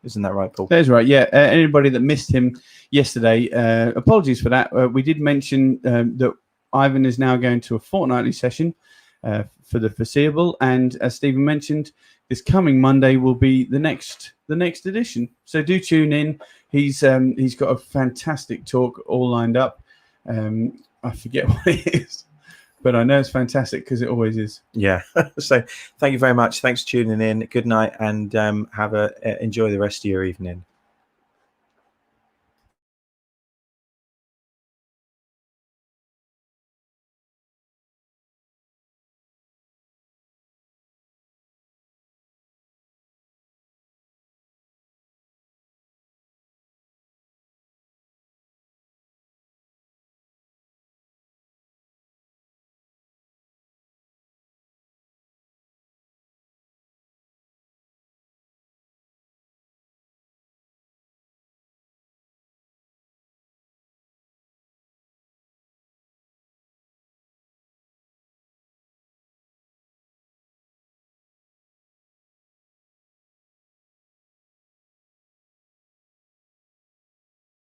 Isn't that right, Paul? That's right. Yeah. Anybody that missed him yesterday, apologies for that. We did mention that Ivan is now going to a fortnightly session for the foreseeable, and as Stephen mentioned, this coming Monday will be the next edition. So do tune in. He's got a fantastic talk all lined up. I forget what it is, but I know it's fantastic because it always is. Yeah. So thank you very much. Thanks for tuning in. Good night, and enjoy the rest of your evening.